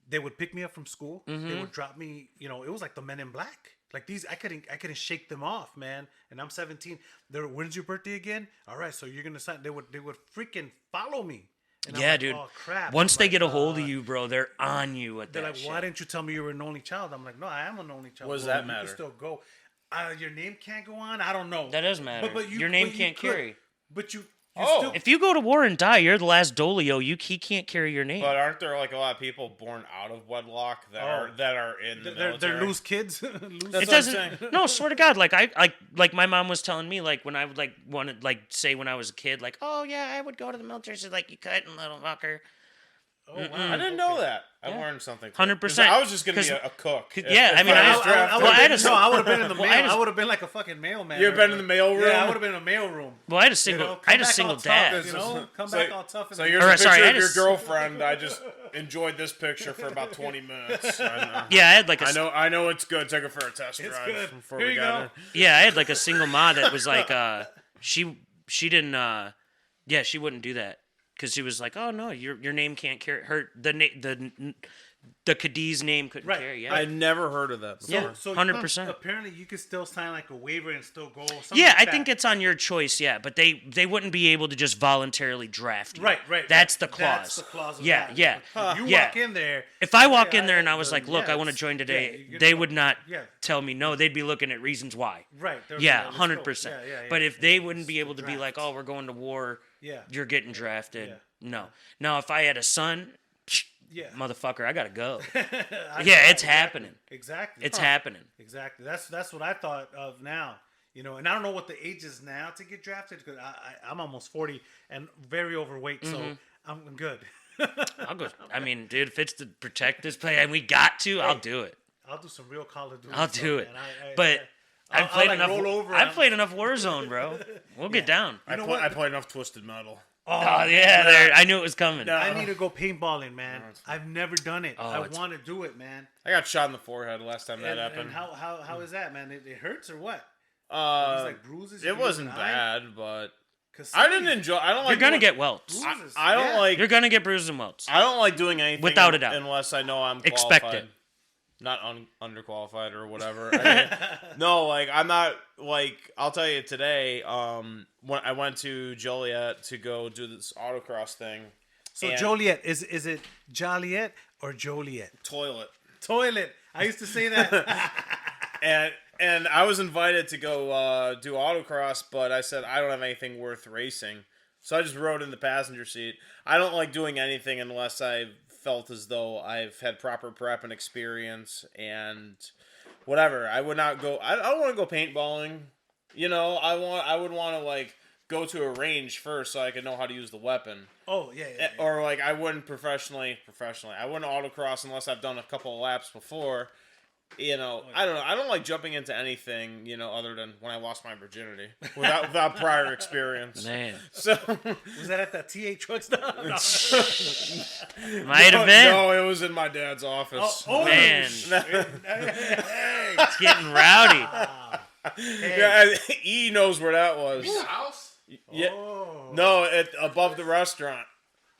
They would pick me up from school. They would drop me. It was like the Men in Black. Like these, I couldn't shake them off, man. And I'm 17. When's your birthday again? All right, so you're gonna sign. They would freaking follow me. And I'm
Yeah,
like,
dude.
Oh crap!
Once
I'm
they
like,
get a hold of you, bro, they're on you at
they're
that
like,
shit.
why didn't you tell me you were an only child? I'm like, no, I am an only child.
What does
Well,
that
you
matter?
can still go. Your name can't go on. I don't know.
That does matter. Your name can't
could.
carry.
But you
Oh.
still.
If you go to war and die, you're the last Dolio. He can't carry your name.
But aren't there like a lot of people born out of wedlock that are in the military?
They're loose kids.
That's
It
what I'm
doesn't.
saying.
No, swear to God, like like my mom was telling me, like when I would like wanted like say when I was a kid, like, oh yeah, I would go to the military. She's like, you couldn't, little fucker.
Oh wow.
I didn't know that. I learned something.
100%.
I was just gonna be a cook.
Yeah, I mean, I
was
was-
drafted.
well, I had a-
I would have been in the
well,
mail.
I just-
I would have been like a fucking mailman.
You've been in the mail room.
Yeah, I would have been in a mail room.
Well, I had a single,
Come
I had a
back
single
all
dad.
Tough, you know, come
So-
back all tough.
So
and-
here's
All
a
right,
picture
sorry, I
of your
just-
girlfriend. I just enjoyed this picture for about 20 minutes.
Yeah, I had like a
I know it's good. Took her for a test drive
good.
before
Here
we
you
got
go.
her.
yeah, I had like a single ma that was like she didn't yeah, she wouldn't do that because she was like, oh no, your name can't carry her the Cadiz name couldn't
Right.
carry. Yeah,
I never heard of that before.
Yeah.
So
100%.
Apparently, you could still sign like a waiver and still go. Something
yeah,
like
I
that.
think it's on your choice. Yeah, but they wouldn't be able to just voluntarily draft you.
Right.
That's the clause.
That's the clause. Of
Yeah,
that.
yeah.
You
Yeah.
walk in there.
If I walk
Yeah,
in there and I was
the-
like, "Look,
yeah,
I want to
it's-
join
yeah,
today,"
you're gonna
they
go-
would not
yeah.
tell me no. They'd be looking at reasons why.
Right. they're
Yeah,
like, let's go.
100%.
Yeah, yeah.
But if they wouldn't be able to be
draft.
like, "Oh, we're going to war,"
Yeah.
you're getting drafted.
Yeah.
No. Now, if I had a son,
Yeah.
motherfucker, I gotta go.
I-
Yeah, it's
exactly.
happening.
Exactly.
It's happening.
Exactly. That's what I thought of now. You know, and I don't know what the age is now to get drafted because I'm almost 40 and very overweight, so I'm good.
I'll go. I mean, dude, if it's to protect this play and we got to, I'll do it.
I'll do some real Call of Duty.
I'll
stuff,
do it.
man.
But
I'll
I've played
like
enough.
roll over
I've
and-
played enough Warzone, bro. We'll get down.
I played enough Twisted Metal.
Oh yeah, there. I knew it was coming.
No.
I need to go paintballing, man. I've never done it.
Oh,
I
it's-
want to do it, man.
I got shot in the forehead last time that
And
happened.
how is that, man? It hurts or what?
Uh,
These, like, bruises you
it
lose
wasn't
an eye?
bad, but
'Cause
I didn't
some
enjoy. I don't like.
You're gonna
doing-
get welts.
bruises,
I don't
yeah.
like.
You're gonna get bruises and welts.
I don't like doing anything
Without a doubt.
unless I know I'm qualified.
Expect it.
Not underqualified or whatever. I mean, no, like I'm not like I'll tell you today. When I went to Joliet to go do this autocross thing,
So
and-
Joliet is it Joliet or Joliet?
toilet,
Toilet. I used to say that.
and I was invited to go do autocross, but I said I don't have anything worth racing, so I just rode in the passenger seat. I don't like doing anything unless I felt as though I've had proper prep and experience and whatever. I would not go. I don't want to go paintballing. You know, I would want to like go to a range first so I could know how to use the weapon.
Oh yeah.
Or like I wouldn't professionally. I wouldn't autocross unless I've done a couple of laps before. You know, I don't know. I don't like jumping into anything, you know, other than when I lost my virginity without prior experience.
Man,
So
Was that at that TA truck stop? No.
might have been.
No, it was in my dad's office.
Oh,
Man,
hey.
it's getting rowdy.
Yeah, E knows where that was.
The house?
Yeah.
Oh.
No, above the restaurant.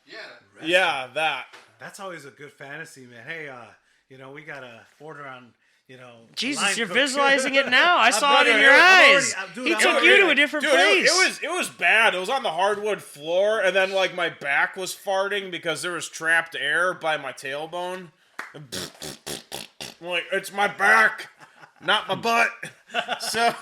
Yeah.
Yeah, that.
That's always a good fantasy, man. Hey, you know, we gotta order on, you know.
Jesus,
line
you're
cook.
visualizing it now. I saw it in
already-
your
I'm
eyes.
already- dude,
He
I'm
took
already-
you to a different
Dude,
place.
it was bad. It was on the hardwood floor, and then like my back was farting because there was trapped air by my tailbone. I'm like, it's my back, not my butt. So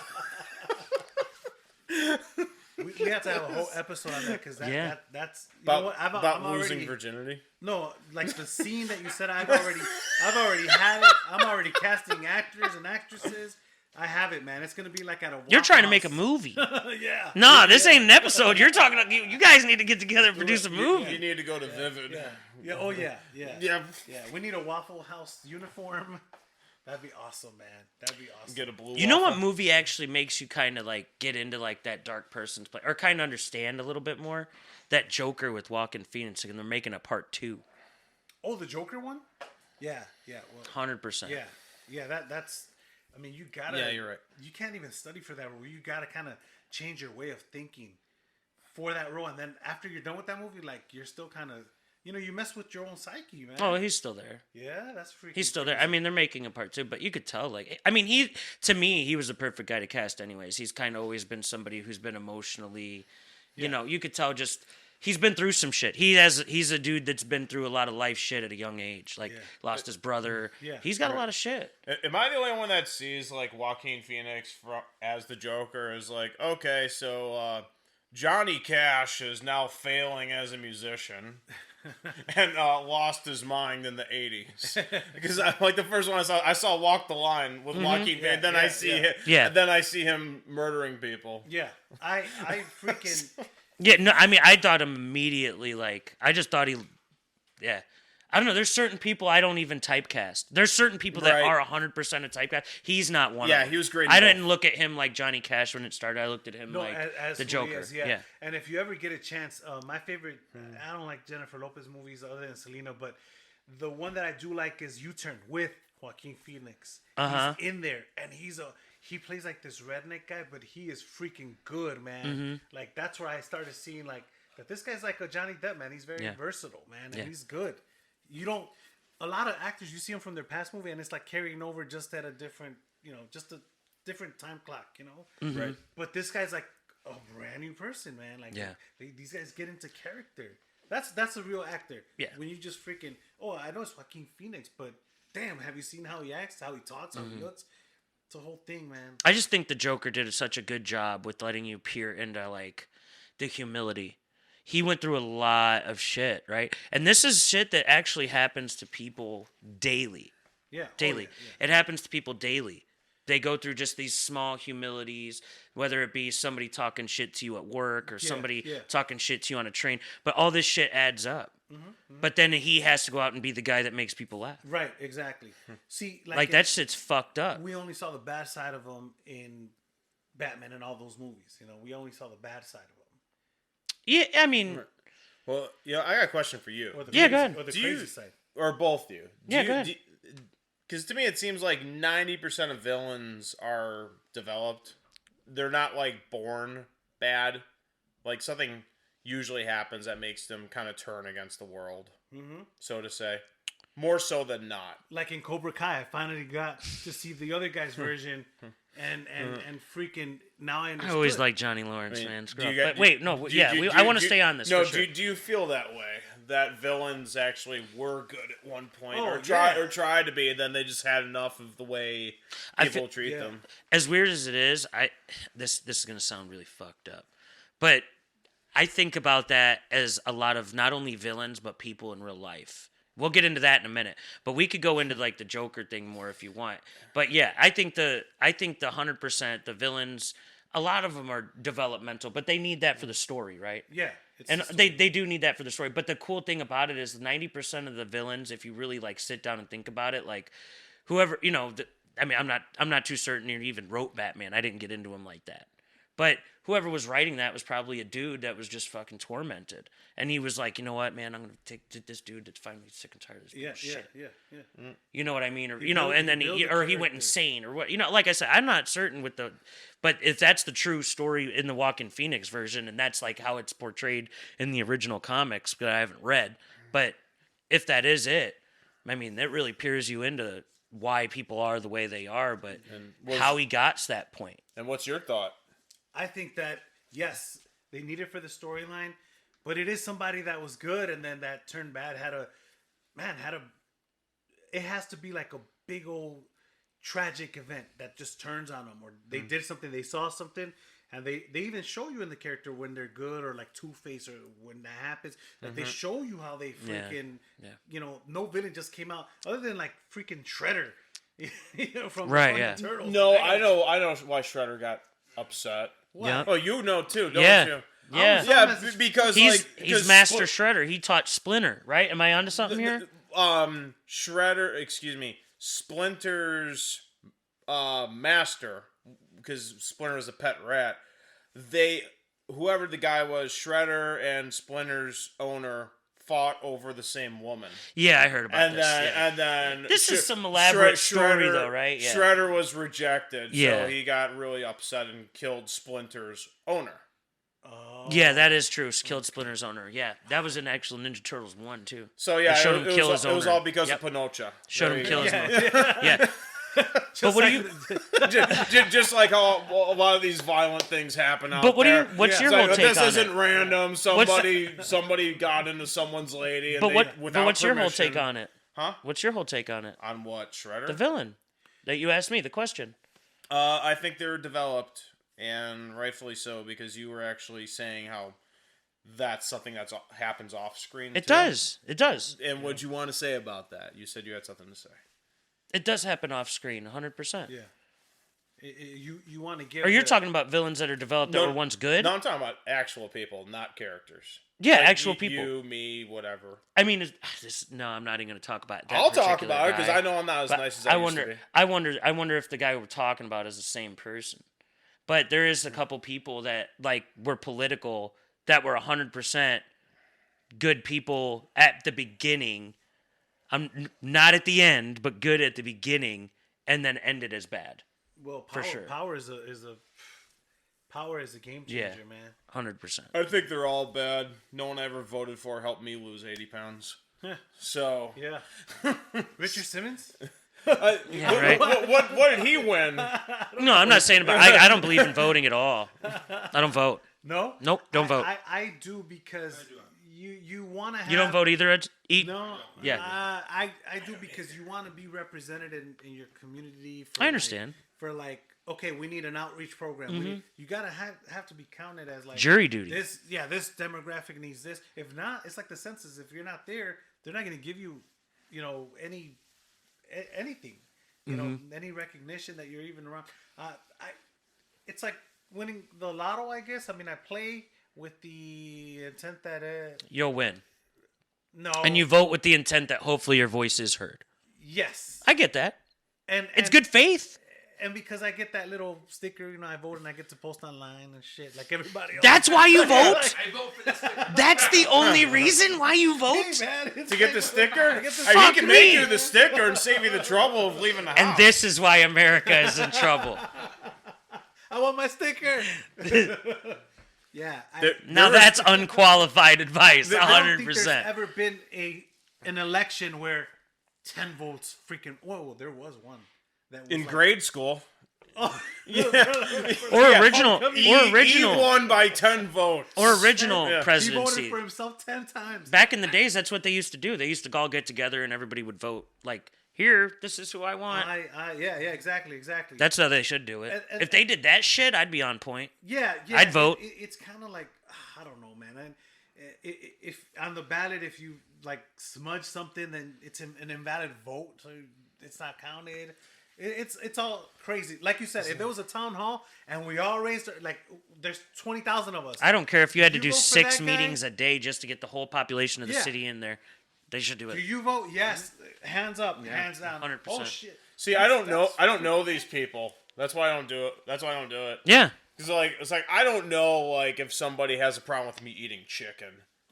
We have to have a whole episode on that because
Yeah.
that's you know
about,
what? I'm
about
already,
losing virginity.
No, like the scene that you said, I've already had it. I'm already casting actors and actresses. I have it, man. It's gonna be like at a.
You're
Waffle
trying to make a
House.
movie.
Yeah.
Nah, this ain't an episode. You're talking. You guys need to get together and produce a
You
movie.
need to go to Vivid.
Yeah. Yeah. Oh yeah. Yeah.
Yeah.
Yeah. We need a Waffle House uniform. That'd be awesome, man. That'd be awesome.
Get a blue.
You know what
waffle.
movie actually makes you kind of like get into like that dark person's play or kind of understand a little bit more? That Joker with Joaquin Phoenix, and they're making a part 2.
Oh, the Joker one. Yeah. Yeah. Well.
100%.
Yeah. Yeah. That's. I mean, you gotta.
Yeah, you're right.
You can't even study for that role. You gotta kind of change your way of thinking for that role, and then after you're done with that movie, like you're still kind of. You know, you mess with your own psyche, man.
Oh, he's still there.
Yeah, that's freaking.
He's still there. I mean, they're making a part 2, but you could tell. Like, I mean, to me, he was the perfect guy to cast. Anyways, he's kind of always been somebody who's been emotionally, you know, you could tell just he's been through some shit. He's a dude that's been through a lot of life shit at a young age. Like, lost his brother.
Yeah.
He's got a lot of shit.
Am I the only one that sees like Joaquin Phoenix as the Joker is like, okay, so Johnny Cash is now failing as a musician and lost his mind in the 80s? Because like the first one I saw Walk the Line with Joaquin Phoenix, and then I see him,
Yeah.
and then I see him murdering people.
Yeah, I freaking.
Yeah, no, I mean, I thought him immediately. Like, I just thought he Yeah. I don't know. There's certain people I don't even typecast. There's certain people that
Right.
are 100% a typecast. He's not one of
Yeah,
them.
he was great in
I
both.
didn't look at him like Johnny Cash when it started. I looked at him
No,
like
as
the
who he
Joker.
is, yeah.
Yeah.
And if you ever get a chance, my favorite, I don't like Jennifer Lopez movies other than Selena, but the one that I do like is U-Turn with Joaquin Phoenix.
Uh-huh.
He's in there, and he plays like this redneck guy, but he is freaking good, man.
Mm-hmm.
Like that's where I started seeing like that this guy's like a Johnny Depp, man. He's very
Yeah.
versatile, man, and
Yeah.
he's good. You don't. A lot of actors you see them from their past movie, and it's like carrying over just at a different, just a different time clock,
Mm-hmm.
Right.
But this guy's like a brand new person, man. Like,
Yeah.
these guys get into character. That's a real actor.
Yeah.
When you just freaking, I know it's Joaquin Phoenix, but damn, have you seen how he acts, how he talks, how he looks? It's a whole thing, man.
I just think the Joker did such a good job with letting you peer into like the humility. He went through a lot of shit, right? And this is shit that actually happens to people daily.
Yeah.
Daily.
Oh, yeah.
It happens to people daily. They go through just these small humilities, whether it be somebody talking shit to you at work or somebody
yeah.
talking shit to you on a train. But all this shit adds up. But then he has to go out and be the guy that makes people laugh.
Right, exactly. See,
Like that shit's fucked up.
we only saw the bad side of him in Batman and all those movies. We only saw the bad side of him.
Yeah, I mean,
Well, I got a question for you,
Or the
Yeah,
crazy,
go ahead.
Or the
Do
crazy
you-
side.
or both of you.
Yeah, go ahead.
Because to me, it seems like 90% of villains are developed. They're not like born bad. Like something usually happens that makes them kind of turn against the world, so to say. More so than not.
Like in Cobra Kai, I finally got to see the other guy's version, and freaking now I
I
understood.
always like Johnny Lawrence,
I mean,
man.
do
Screw
you
up.
get-
But wait, no,
do-
yeah,
do-
I
do-
want to
do-
stay on this.
No,
for sure.
do you feel that way? That villains actually were good at one point,
Oh,
or tried to be, and then they just had enough of the way
I
people
feel-
treat
yeah.
them.
As weird as it is, this is gonna sound really fucked up, but I think about that as a lot of not only villains but people in real life. We'll get into that in a minute, but we could go into like the Joker thing more if you want. But yeah, I think the 100% the villains, a lot of them are developmental, but they need that for the story, right?
Yeah, it's
And
just-
they do need that for the story. But the cool thing about it is 90% of the villains, if you really like sit down and think about it, like whoever, I mean, I'm not too certain he even wrote Batman. I didn't get into him like that. But whoever was writing that was probably a dude that was just fucking tormented. And he was like, you know what, man, I'm going to take this dude that's finally sick and tired of this
yeah,
shit.
yeah.
You know what I mean? Or,
built-
and then
he built
he
a
went
character.
insane or what, like I said, I'm not certain with but if that's the true story in the Joaquin Phoenix version, and that's like how it's portrayed in the original comics, but I haven't read, but if that is it, I mean, that really peers you into why people are the way they are, but how he got to that point.
And what's your thought?
I think that yes, they need it for the storyline, but it is somebody that was good and then that turned bad. It has to be like a big old tragic event that just turns on them, or they did something, they saw something, and they even show you in the character when they're good, or like Two-Face, or when that happens, like they show you how they freaking, no villain just came out other than like freaking Shredder, from
Right,
the
yeah.
Turtles.
No, I know why Shredder got upset.
Yeah.
Oh, you know too, don't
Yeah.
you?
Yeah.
Yeah, because
He's
because
Master Shredder. He taught Splinter, right? Am I onto something here?
Splinter's master, because Splinter was a pet rat. Whoever the guy was, Shredder and Splinter's owner fought over the same woman.
Yeah, I heard about
And
this.
then,
yeah.
and then
This is some elaborate story,
Shredder-
though, right? Yeah.
Shredder was rejected,
Yeah.
so he got really upset and killed Splinter's owner.
Yeah, that is true. Killed Splinter's owner. Yeah, that was in actual Ninja Turtles 1, too.
So yeah,
They showed him kill his
it was
owner.
all because
Yep.
of Pinocha.
Showed
There
him
you
kill
go.
his owner. Yeah. But what do you...
just like how a lot of these violent things happen out
But what do
there.
you- what's your
It's
whole
like,
take
this
on
isn't
it?
random. Somebody got into someone's lady, and
But
without
what's your whole
permission-
take on it?
Huh?
What's your whole take on it?
On what, Shredder?
The villain that you asked me, the question.
I think they're developed, and rightfully so, because you were actually saying how that's something that happens off screen.
It
too.
does. It does.
And what'd you want to say about that? You said you had something to say.
It does happen off screen, 100%.
Yeah. You want to give.
Or you're
the-
talking about villains that are developed that were once good?
No, I'm talking about actual people, not characters.
Yeah,
Like
actual people.
You, me, whatever.
I mean, no, I'm not even going to talk about that.
I'll talk
particular
about it because
guy.
I know I'm not as
But
nice as I used to be.
I wonder if the guy we're talking about is the same person. But there is a couple people that like were political that were 100% good people at the beginning. Not at the end, but good at the beginning, and then ended as bad.
Well,
for sure.
Power is a game changer, man.
100%.
I think they're all bad. No one I ever voted for helped me lose 80 pounds. So
Yeah. Richard Simmons.
Yeah, right.
What did he win?
No, I'm not saying about. I don't believe in voting at all. I don't vote.
No.
Nope, don't vote.
I do because you want to have.
You don't vote either.
No.
Yeah.
I do because you want to be represented in your community. For
I understand.
Okay, we need an outreach program. You gotta have to be counted as like
Jury duty.
This demographic needs this. If not, it's like the census. If you're not there, they're not gonna give you, anything. You know, any recognition that you're even around. It's like winning the lotto, I guess. I mean, I play with the intent that
You'll win.
no,
And you vote with the intent that hopefully your voice is heard.
yes,
I get that.
and
It's good faith.
And because I get that little sticker, I vote and I get to post online and shit like everybody else.
That's why you vote?
I vote for this.
That's the only reason why you vote?
Hey, man, it's
To get
like-
the sticker?
get the
He
Fuck
can
me.
make you the sticker and save you the trouble of leaving the house.
And this is why America is in trouble.
I want my sticker. Yeah.
Now that's unqualified advice,
I don't think there's
100%.
ever been an election where 10 votes freaking. Whoa, there was one. That was
in
like,
grade school.
Or original
He won by 10 votes.
or original
Yeah.
He
presidency.
voted for himself 10 times.
Back in the days, that's what they used to do. They used to all get together and everybody would vote. Like, here, this is who I want.
Yeah, exactly.
That's how they should do it.
And-
If they did that shit, I'd be on point.
Yeah.
I'd vote.
It's kind of like, I don't know, man. And if on the ballot, if you like smudge something, then it's an invalid vote, so it's not counted. It's all crazy. Like you said, if there was a town hall and we all raised, like, there's 20,000 of us.
I don't care if you had to
You
do
vote for
6
that guy?
meetings a day just to get the whole population of the
Yeah.
city in there. They should do
Do
it.
you vote? Yes. Hands up. Hands down.
100%.
Oh shit.
See, I don't know these people. That's why I don't do it.
Yeah.
Because it's like I don't know like if somebody has a problem with me eating chicken.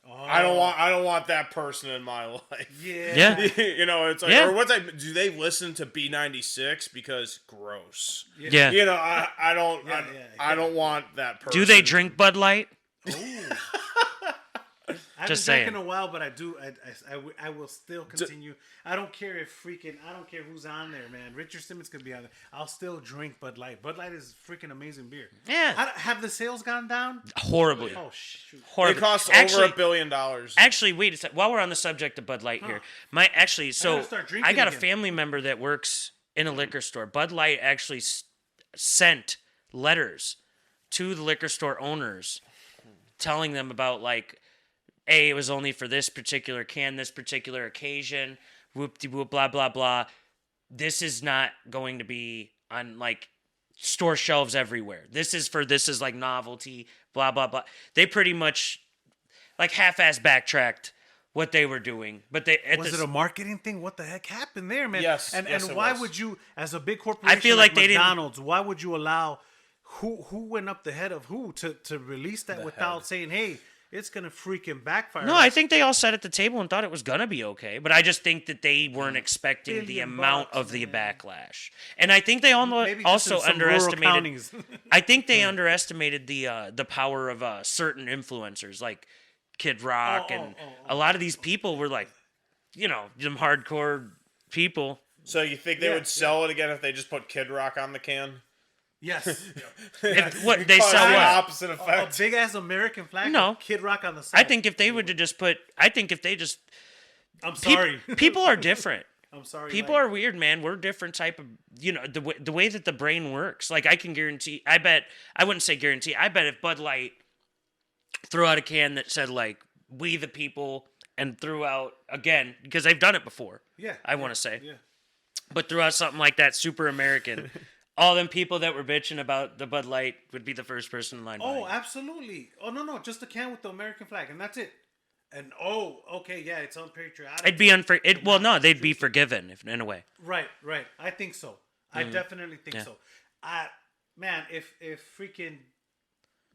Oh,
I don't want that person in my life.
Yeah.
Yeah.
It's like
Yeah.
or what's like do they listen to B96 because gross.
Yeah.
I don't
Yeah,
I don't want that person.
Do they drink Bud Light?
I haven't
Just
drank
saying.
in a while, but I do. I will still continue. I don't care I don't care who's on there, man. Richard Simmons could be on there. I'll still drink Bud Light. Bud Light is freaking amazing beer.
Yeah.
Have the sales gone down?
Horribly.
Oh shoot.
It
Horribly.
costs
Actually,
over $1 billion.
Actually, wait a second. While we're on the subject of Bud Light here, so
start drinking
I got a
again.
family member that works in a liquor store. Bud Light actually sent letters to the liquor store owners telling them about like, it was only for this particular can, this particular occasion, whoop-de-whoop, blah, blah, blah. This is not going to be on, like, store shelves everywhere. This is like novelty, blah, blah, blah. They pretty much, like, half-ass backtracked what they were doing. But
Was it a marketing thing? What the heck happened there, man?
Yes,
And
yes,
and
it
why
was.
would you, as a big corporation,
I feel like they didn't-
McDonald's, why would you allow who went up the head of who to release that without saying, hey, it's gonna freaking backfire?
No, I think they all sat at the table and thought it was gonna be okay, but I just think that they weren't expecting the
Billion
amount
bucks,
of the
man.
backlash, and I think they
Maybe just
also
in some rural
underestimated.
counties.
I think they underestimated the power of certain influencers like Kid Rock and a lot of these people were like, them hardcore people.
So you think they
Yeah,
would sell it again if they just put Kid Rock on the can?
Yes.
What they
Cause
sell
the
what?
opposite
A
effect.
big ass American flag.
No.
with Kid Rock on the side.
I think if they would have just put,
I'm
peop-
sorry.
people are different.
I'm sorry.
People
like,
are weird, man. We're different type of, the way that the brain works. Like I can guarantee, I wouldn't say guarantee. I bet if Bud Light threw out a can that said like "We the People" and threw out again because they've done it before.
Yeah.
I want to say,
Yeah.
but threw out something like that, super American. all them people that were bitching about the Bud Light would be the first person in line.
Oh,
buying.
absolutely. Oh no, just a can with the American flag, and that's it. And okay, yeah, it's unpatriotic.
It'd be Well, no, they'd be forgiven in a way.
Right. I think so. I definitely think so. Man, if freaking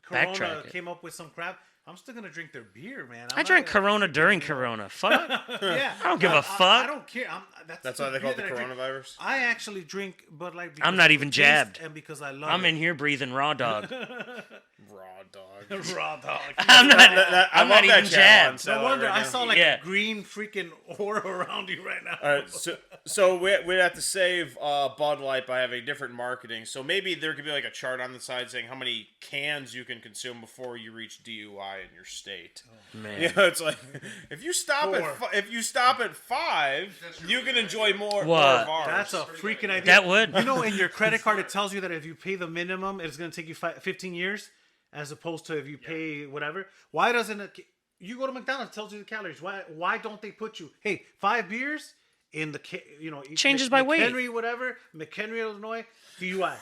Corona
Backtrack it.
came up with some crap, I'm still gonna drink their beer, man.
I drank Corona during Corona. Fuck.
Yeah,
I don't give a fuck.
I don't care.
That's
the
why they call it the
beer that I drink.
coronavirus.
I actually drink Bud Light. Because
I'm not
of
even
the taste
jabbed.
and because I love
I'm
it.
in here breathing raw dog.
Raw dog.
Raw dog.
I'm not.
I
I'm
love
not
that
even
channel on
jabbed.
Salad
No wonder
right
I
now.
saw like
Yeah.
a green freaking aura around you right now.
All right, so we have to save Bud Light by having different marketing. So maybe there could be like a chart on the side saying how many cans you can consume before you reach DUI in your state.
Man.
Yeah, it's like if you stop
Four.
at 5, you can enjoy more of
What?
ours.
That's a freaking idea.
That would.
You know, in your credit card, it tells you that if you pay the minimum, it's going to take you 15 years, as opposed to if you pay whatever. Why doesn't it? You go to McDonald's, it tells you the calories. Why don't they put you? Hey, 5 beers in the
Changes by weight.
McHenry, whatever, McHenry, Illinois, DUI.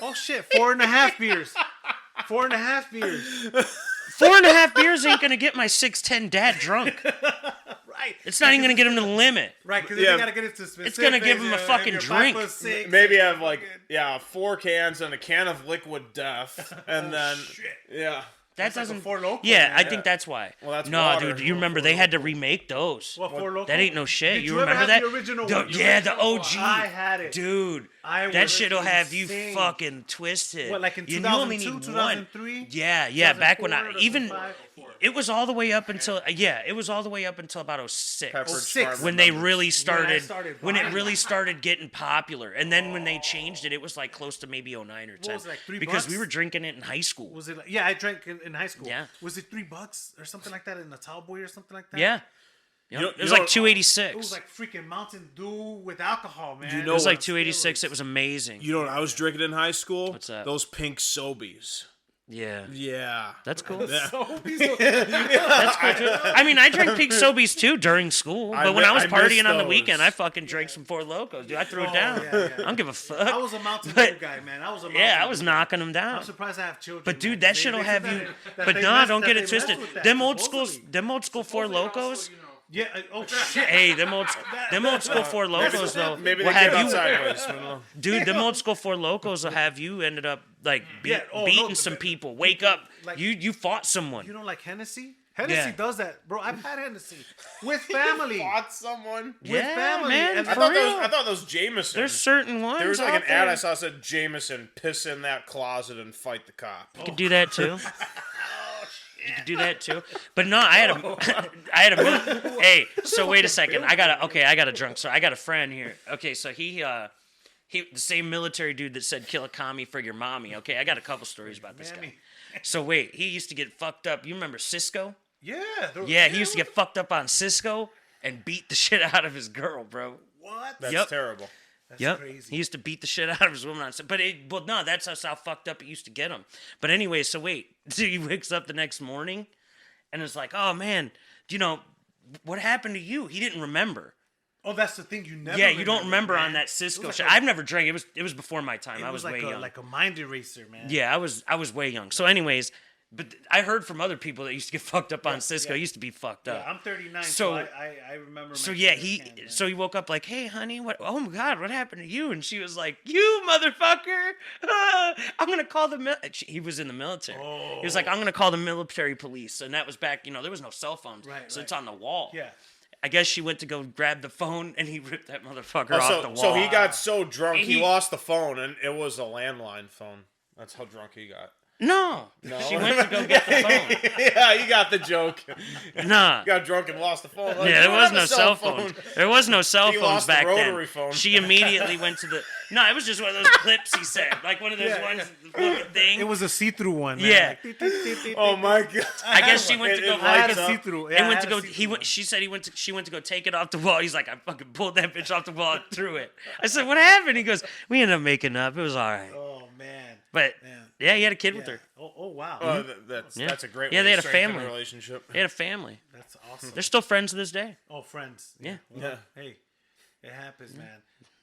Oh shit, 4.5 beers. 4.5 beers.
4.5 beers ain't gonna get my 6'10" dad drunk.
Right.
It's not even gonna get him to the limit.
Right, because
Yeah.
you gotta get it to specific.
It's gonna give him a fucking drink.
Maybe have like 4 cans and a can of liquid death, and then
shit.
yeah.
That
like a
doesn't.
Four Loko,
yeah,
man.
I think that's why.
Well, that's
no,
water.
dude. You remember they had to remake those.
What, Four Loko?
That ain't no shit.
Did
you
you ever
remember
have
that?
the original
The-
one?
yeah, the OG.
I had it.
Dude,
I
that
was
shit'll have you
insane.
fucking twisted.
What, like in
you only
2002,
need
2003?
one. Yeah, back when
2004,
even
2005?
it was all the way up until it was all the way up until about 06.
Peppered
06.
Farmer
When they
members.
really started,
started
when it
buying
really
it.
started getting popular, and then when they changed it, it was like close to maybe 09 or 10.
was it, like $3?
Because we were drinking it in high school.
Was it? Yeah, I drank in high school.
Yeah.
Was it $3 or something like that in the Tallboy or something like that?
Yeah. Yep.
You know-
It was
you know-
like 286.
It was like freaking Mountain Dew with alcohol, man.
You
It
know
was
what?
like 286. It was amazing.
You know what I was drinking in high school?
What's that?
Those pink Sobies.
Yeah.
Yeah.
That's cool.
So,
That's cool too. I mean, I drank Pink Sobies too during school, but when I was
I miss
partying on the
those.
weekend, I fucking drank some Four Locos, dude. I threw it down.
yeah.
I don't give a fuck.
I was a Mountain
But-
Dew guy, man. I was a Mountain
Yeah, I
Dew
was
guy.
knocking them down.
I'm surprised I have children.
But dude,
man.
that
They
shit'll
said
have
that-
you.
that
But
they
nah,
messed-
don't
that
get
they
it twisted.
messed with that,
Them old school
supposedly.
Four Locos.
Yeah. Oh shit.
Hey, them old school Four Locos though.
Maybe
will
they
have
came out
you,
sideways. you know?
dude. Them old school Four Locos will have you ended up like
no,
beating some people. Wake up,
like-
you fought someone.
You don't like Hennessy? Hennessy
Yeah.
does that, bro. I've had Hennessy with family.
Fought someone.
with
Yeah,
family.
man.
And
I
For
thought
real.
that was Jameson.
There's certain ones.
There was like
out
an ad I
there.
saw said Jameson, piss in that closet and fight the cop.
You could do that too. You could do that too. But no, I had a hey, so wait a second. I got a drunk. So I got a friend here. Okay, so he the same military dude that said kill a commie for your mommy. Okay, I got a couple stories about this guy.
Mammy.
So wait, he used to get fucked up. You remember Cisco?
Yeah.
Yeah, he used to get fucked up on Cisco and beat the shit out of his girl, bro.
What?
That's
Yep.
terrible.
That's crazy.
He used to beat the shit out of his woman on. But no, that's how fucked up it used to get him. But anyway, so wait, so he wakes up the next morning, and it's like, oh man, what happened to you? He didn't remember.
Oh, that's the thing. You never.
Yeah, you don't remember
man.
on that Cisco
It was
shit.
like a-
I've never drank. It was before my time.
It
I was
like
way young.
like a mind eraser, man.
Yeah, I was way young. So, anyways, but I heard from other people that used to get fucked up on Cisco.
yeah.
Used to be fucked
Yeah,
up.
I'm 39,
So-
so I remember.
So
my
yeah,
first can, man.
he woke up like, "Hey, honey, what? Oh my God, what happened to you?" And she was like, "You motherfucker! I'm gonna call the He was in the military. He was like, "I'm gonna call the military police." And that was back, there was no cell phones,
Right,
so
right.
it's on the wall.
Yeah.
I guess she went to go grab the phone, and he ripped that motherfucker off the wall.
So he got so drunk he
He-
lost the phone, and it was a landline phone. That's how drunk he got.
No, she went to go get the phone.
Yeah, you got the joke.
Nah.
Got drunk and lost the phone. Like,
Yeah,
you
there
don't
was
have a
no cell phones. There was no cell
He
phones
lost the
back
rotary
then.
phone.
She immediately went to the. No, it was just one of those clips he said, like one of those
Yeah,
ones, fucking thing.
It was a see-through one. Man.
Yeah.
Like,
Oh my god!
I guess she went to go.
I had
lights
a
up.
see-through.
They
Yeah,
went
I
to
had
go.
a see-through one.
She said she went to go take it off the wall. He's like, I fucking pulled that bitch off the wall and threw it. I said, what happened? He goes, we ended up making up. It was all right.
Oh man.
But
Man.
yeah, he had a kid with
Yeah.
her.
Oh wow.
That's a great.
Yeah,
way
they
to
had a
strengthen
family.
relationship.
They had a family.
That's awesome.
They're still friends to this day.
Oh, friends.
Yeah.
Well, hey, it happens, man.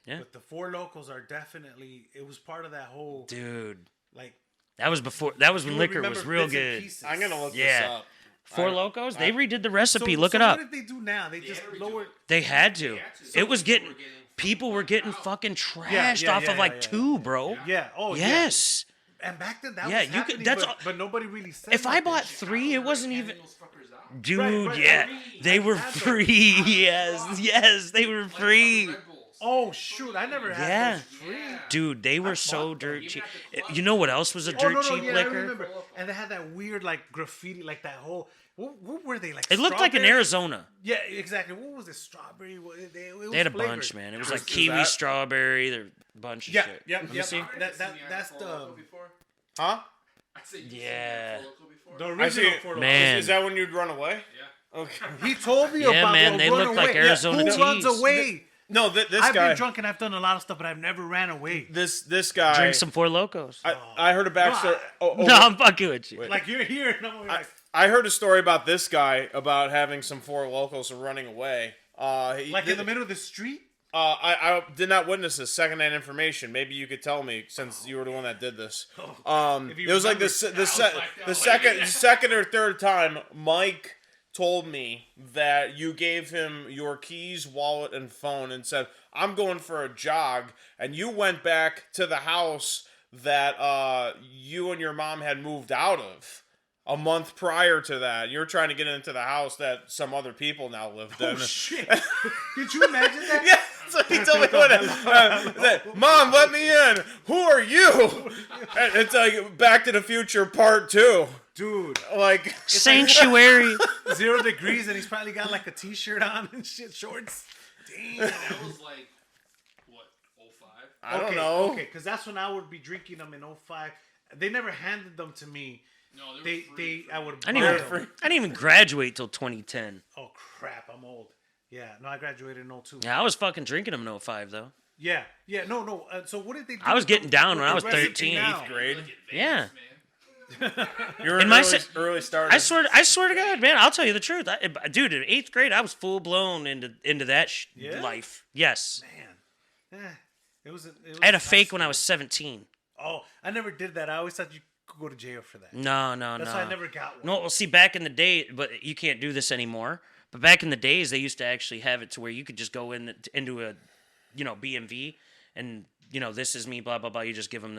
Yeah.
But the Four Locos are definitely. It was part of that whole
Dude,
like.
that was when
you
liquor
remember
was real
bits and
good.
pieces.
I'm gonna look
Yeah.
this up.
Four Locos, they redid the
So,
recipe. Look it
so
up.
What did they do now? They just lowered.
They had to.
So
It was getting.
fucking
People were getting fucking trashed
yeah,
off
yeah,
of like
yeah,
two, bro.
Yeah. Oh
Yes.
Yeah. And back then that
Yeah,
was
you could-
happening,
that's
but,
all-
but nobody really said.
If I
nothing.
bought three, it wasn't even.
those fuckers out.
Dude,
right,
yeah,
free.
they
I
were
had those.
free. Yes, they were free.
Red Bulls.
Oh shoot! I never had
Yeah.
those free.
Yeah.
Dude, they were so dirt cheap. You know what else was a
Oh
dirt
no,
cheap
yeah, I
liquor?
remember. And they had that weird like graffiti, like that whole. What were they like?
It looked like in
strawberry?
Arizona.
Yeah, exactly. What was it? Strawberry? It was
They had a
flavored.
bunch, man. It was like
Is
kiwi,
that-
strawberry, there a bunch of
Yeah,
shit.
yeah,
Let me
yeah.
see.
That's the
Huh?
I said you
Yeah.
seen Four Loko before?
the
I see
original
it.
Four Loko.
Man.
Is that when you'd run away?
Yeah.
Okay.
He told me
Yeah,
about
man,
well,
they
run
look like
away.
Arizona
Who runs
teas.
away?
No, this
I've
guy.
been drunk and I've done a lot of stuff, but I've never ran away.
This guy.
Drink some Four Locos.
I heard a backstory.
No, I'm fucking with you.
Like you're here, and I'm like,
I heard a story about this guy about having some Four Locos and running away.
in the middle of the street.
I did not witness this. Secondhand information. Maybe you could tell me since you were the one that did this.
If you
It was like
remember.
the second or third time Mike told me that you gave him your keys, wallet, and phone and said, "I'm going for a jog," and you went back to the house that you and your mom had moved out of. A month prior to that, you're trying to get into the house that some other people now lived in.
Oh shit! Could you imagine that?
Yeah, so he told me what said, "Mom, let me in. Who are you?" And it's like Back to the Future Part 2.
Dude,
Like,
Sanctuary.
0 degrees, and he's probably got like a t-shirt on and shit, shorts. Damn.
That was like, what, 05?
I don't know.
Okay, because that's when I would be drinking them in 05. They never handed them to me.
No, they were free.
I would.
I didn't even graduate till 2010.
Oh crap! I'm old. Yeah, no, I graduated in 02.
Yeah, I was fucking drinking them in 05 though.
Yeah. No. So what did they do?
I was
with
getting
the-
down
with
when I
the
was
recipe
13.
now?
grade.
Look at
Yeah.
Vegas, man.
You're
In my
early starter.
I swear to God, man, I'll tell you the truth. Dude, in 8th grade, I was full blown into that
Yeah?
life. Yes,
Man, it was.
I had a fake when I was 17.
Oh, I never did that. I always thought you could go to jail for that.
No.
That's why I never got one.
No, well, see, back in the day, but you can't do this anymore. But back in the days, they used to actually have it to where you could just go into a, BMV, and this is me, blah blah blah. You just give them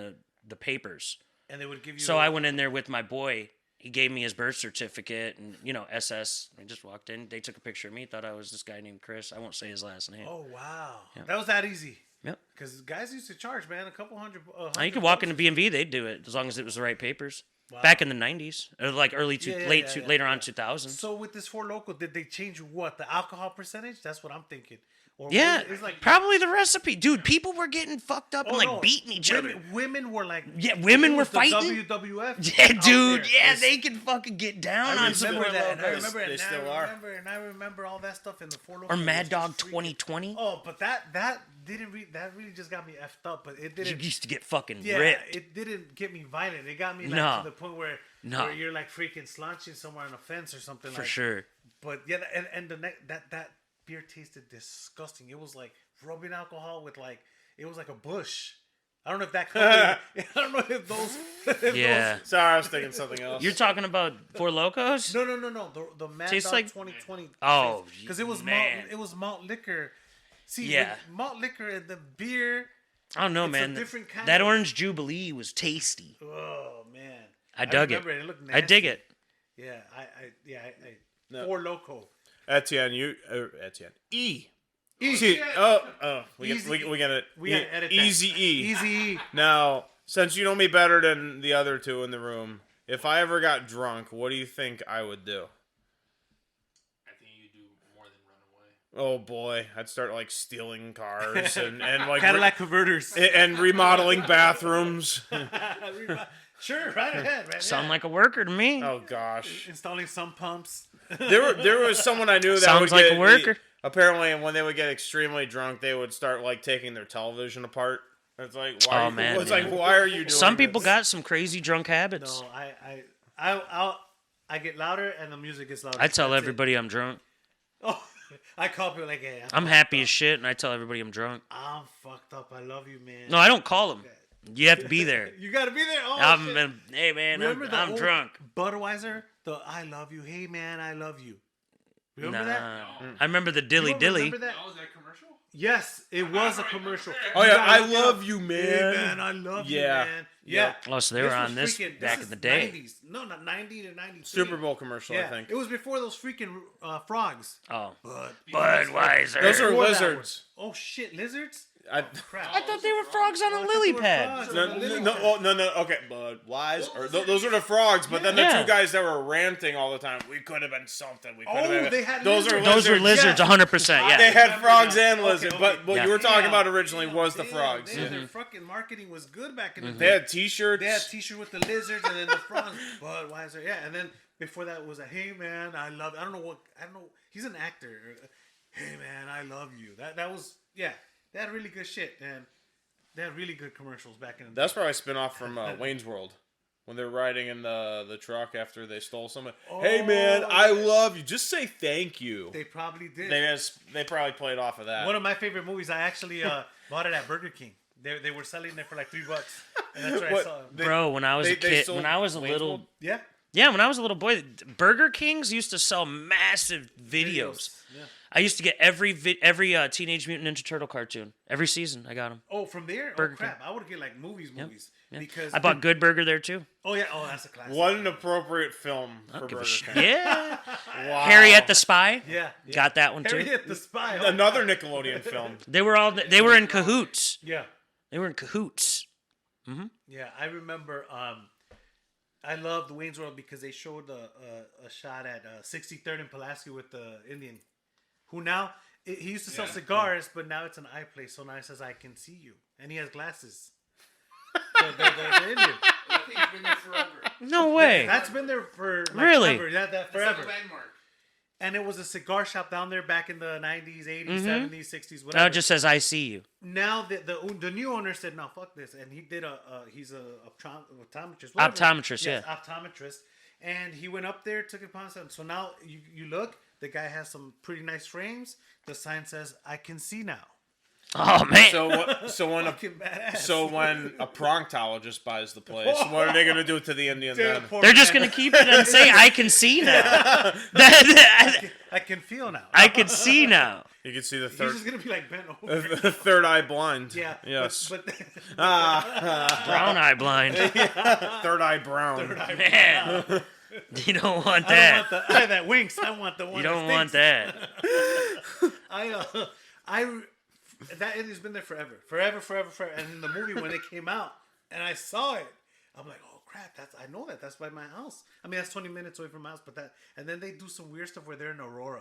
the papers.
And they would give you.
So I went in there with my boy. He gave me his birth certificate and SS. I just walked in. They took a picture of me. Thought I was this guy named Chris. I won't say his last name.
Oh wow, that was that easy.
Yep.
Because guys used to charge, man, a couple hundred.
Now, you could walk into BMV. They'd do it as long as it was the right papers.
Wow.
Back in the 90s, or like later on 2000s.
So with this Four Loko, did they change what the alcohol percentage? That's what I'm thinking. Or
Yeah,
it's like
probably the recipe, dude. People were getting fucked up and like
no,
beating each other.
Women were like,
Yeah, women
it
were
was the
fighting.
WWF.
Yeah,
out
dude.
there.
Yeah,
It's-
they can fucking get down
I
on some.
remember that. And I
They
remember it.
still
and
are.
I remember all that stuff in the Four Loko.
Or
It
Mad
was
Dog
just freaking-
2020.
Oh, but that really just got me effed up. But it
You
didn't.
used to get fucking
Yeah,
ripped.
it didn't get me violent. It got me like
No.
to the point where
No.
where you're like freaking slouching somewhere on a fence or something.
For
like,
sure.
But yeah, and that beer tasted disgusting. It was like rubbing alcohol with like it was like a bush. I don't know if that company, I don't know if those. if
Yeah.
those-
Sorry, I was thinking something else.
You're talking about Four Locos?
no. The Mad
Tastes
Dog
like-
2020.
Oh,
because it was
man.
malt liquor. See,
Yeah.
with malt liquor and the beer.
I don't know,
It's a
man.
different kind
That
of-
Orange Jubilee was tasty.
Oh man,
I dug it.
remember it. It looked
I dig
nasty.
it.
Yeah, I
No.
Four Loko.
Etienne, Etienne.
Easy.
We
Easy.
gotta
We gotta edit that.
Easy E.
Easy E.
Now, since you know me better than the other two in the room, if I ever got drunk, what do you think I would do?
I think you do more than run away.
Oh boy, I'd start like stealing cars and like
Cadillac converters.
and remodeling bathrooms.
Sure, right ahead. Right
Sound
ahead.
like a worker to me.
Oh gosh,
Installing sump pumps.
there was someone I knew that
Sounds
would
like
get,
a worker.
Apparently, when they would get extremely drunk, they would start like taking their television apart. It's like, why?
Oh, man,
It's
yeah.
like, why are you doing?
Some people
this?
got some crazy drunk habits.
No, I get louder and the music gets louder.
I tell
That's it.
everybody I'm drunk.
Oh, I call people like, hey,
I'm happy as shit, and I tell everybody I'm drunk.
I'm fucked up. I love you, man.
No, I don't call them. You have to be there.
You gotta be there. Oh, shit.
Hey man,
Remember the
I'm
old
drunk.
Budweiser, the I love you. Hey man, I love you. Remember that?
I remember the dilly
You don't
dilly.
remember that?
That was that commercial?
Yes, it was a commercial.
Oh
You
yeah,
gotta
I
look it
love
up.
you,
Hey
man.
man, I love you,
Yeah.
man. Yeah.
Oh, so they were
This
on
was
this
freaking-
back
is
in the day.
90s. No, not 90 to 93.
Super Bowl commercial,
Yeah,
I think.
it was before those freaking frogs.
Oh,
But
Budweiser.
Those are
before that
lizards.
one. Oh shit, lizards?
I,
Crap.
I thought they were frogs on a
I thought
lily
they were
pad.
frogs.
no. Okay, Budweiser. Those are the frogs, but then the
Yeah.
two guys that were ranting all the time. We could have been something. We could have
Oh,
been.
they had
those
lizards.
are
Those were lizards,
Yes.
100%. Yeah.
They had
Remember
frogs
now.
and lizards,
Okay,
but
okay.
what
Yeah.
you were talking
Damn,
about originally
damn,
was the
damn,
frogs.
damn, Their fucking marketing was good back in the
They
day.
had T-shirts.
They had T-shirt with the lizards and then the frogs. Budweiser, yeah. And then before that was a hey man, I love. I don't know. He's an actor. Hey man, I love you. That was yeah. They had really good shit, and they had really good commercials back in the day.
That's probably a spin-off from Wayne's World. When they're riding in the truck after they stole something. Hey man, I love you. Just say thank you.
They probably did.
They probably played off of that.
One of my favorite movies. I actually bought it at Burger King. They were selling it for like $3, and that's where I
What?
saw it.
Bro, when I was a
they
kid,
sold
when I was a
Wayne's
little,
World?
Yeah.
yeah, when I was a little boy, Burger Kings used to sell massive videos.
Yeah.
I used to get every Teenage Mutant Ninja Turtle cartoon every season. I got them.
Oh, from there?
Burger
Oh crap! I would get like movies because
I bought Good Burger there too.
Oh yeah. Oh, that's a classic.
What an appropriate film
I
for
don't give a
Burger
shit.
King.
Yeah,
Wow.
Harriet the Spy.
Yeah.
Got that one too.
Harriet the Spy. Oh,
Another Nickelodeon film.
They were in cahoots.
yeah.
They were in cahoots.
Yeah. I remember. I loved Wayne's World because they showed a shot at 63rd and Pulaski with the Indian, who now he used to sell cigars, but now it's an eye place. So now it says I can see you, and he has glasses. the Indian.
I think it's been there forever.
No way.
That's been there for like,
Really?
Forever. Yeah, that
It's
forever.
like a landmark.
And it was a cigar shop down there back in the 90s, 80s, 70s, 60s,
Now
whatever.
it just says I see you.
Now the new owner said, no, fuck this. And he did he's a optometrist.
Optometrist,
Yes,
yeah.
optometrist. And he went up there, took it upon himself. So now you look, the guy has some pretty nice frames. The sign says, I can see now.
Oh man.
Fucking badass.
So when a proctologist buys the place, what are they gonna do to the Indian then?
Poor
They're just
man.
gonna keep it and say I can see now.
I can feel now.
I can see now.
You can see the
He's
third
just gonna be like bent over.
third eye blind.
Yeah.
Yes.
But
Brown eye blind.
Third eye brown.
Man. You don't want
I don't
that.
want the eye that winks. I want the one.
You don't
that
want
stinks.
that.
That it has been there forever. And in the movie when it came out, and I saw it, I'm like, oh crap, I know that's by my house. I mean, that's 20 minutes away from my house, and then they do some weird stuff where they're in Aurora.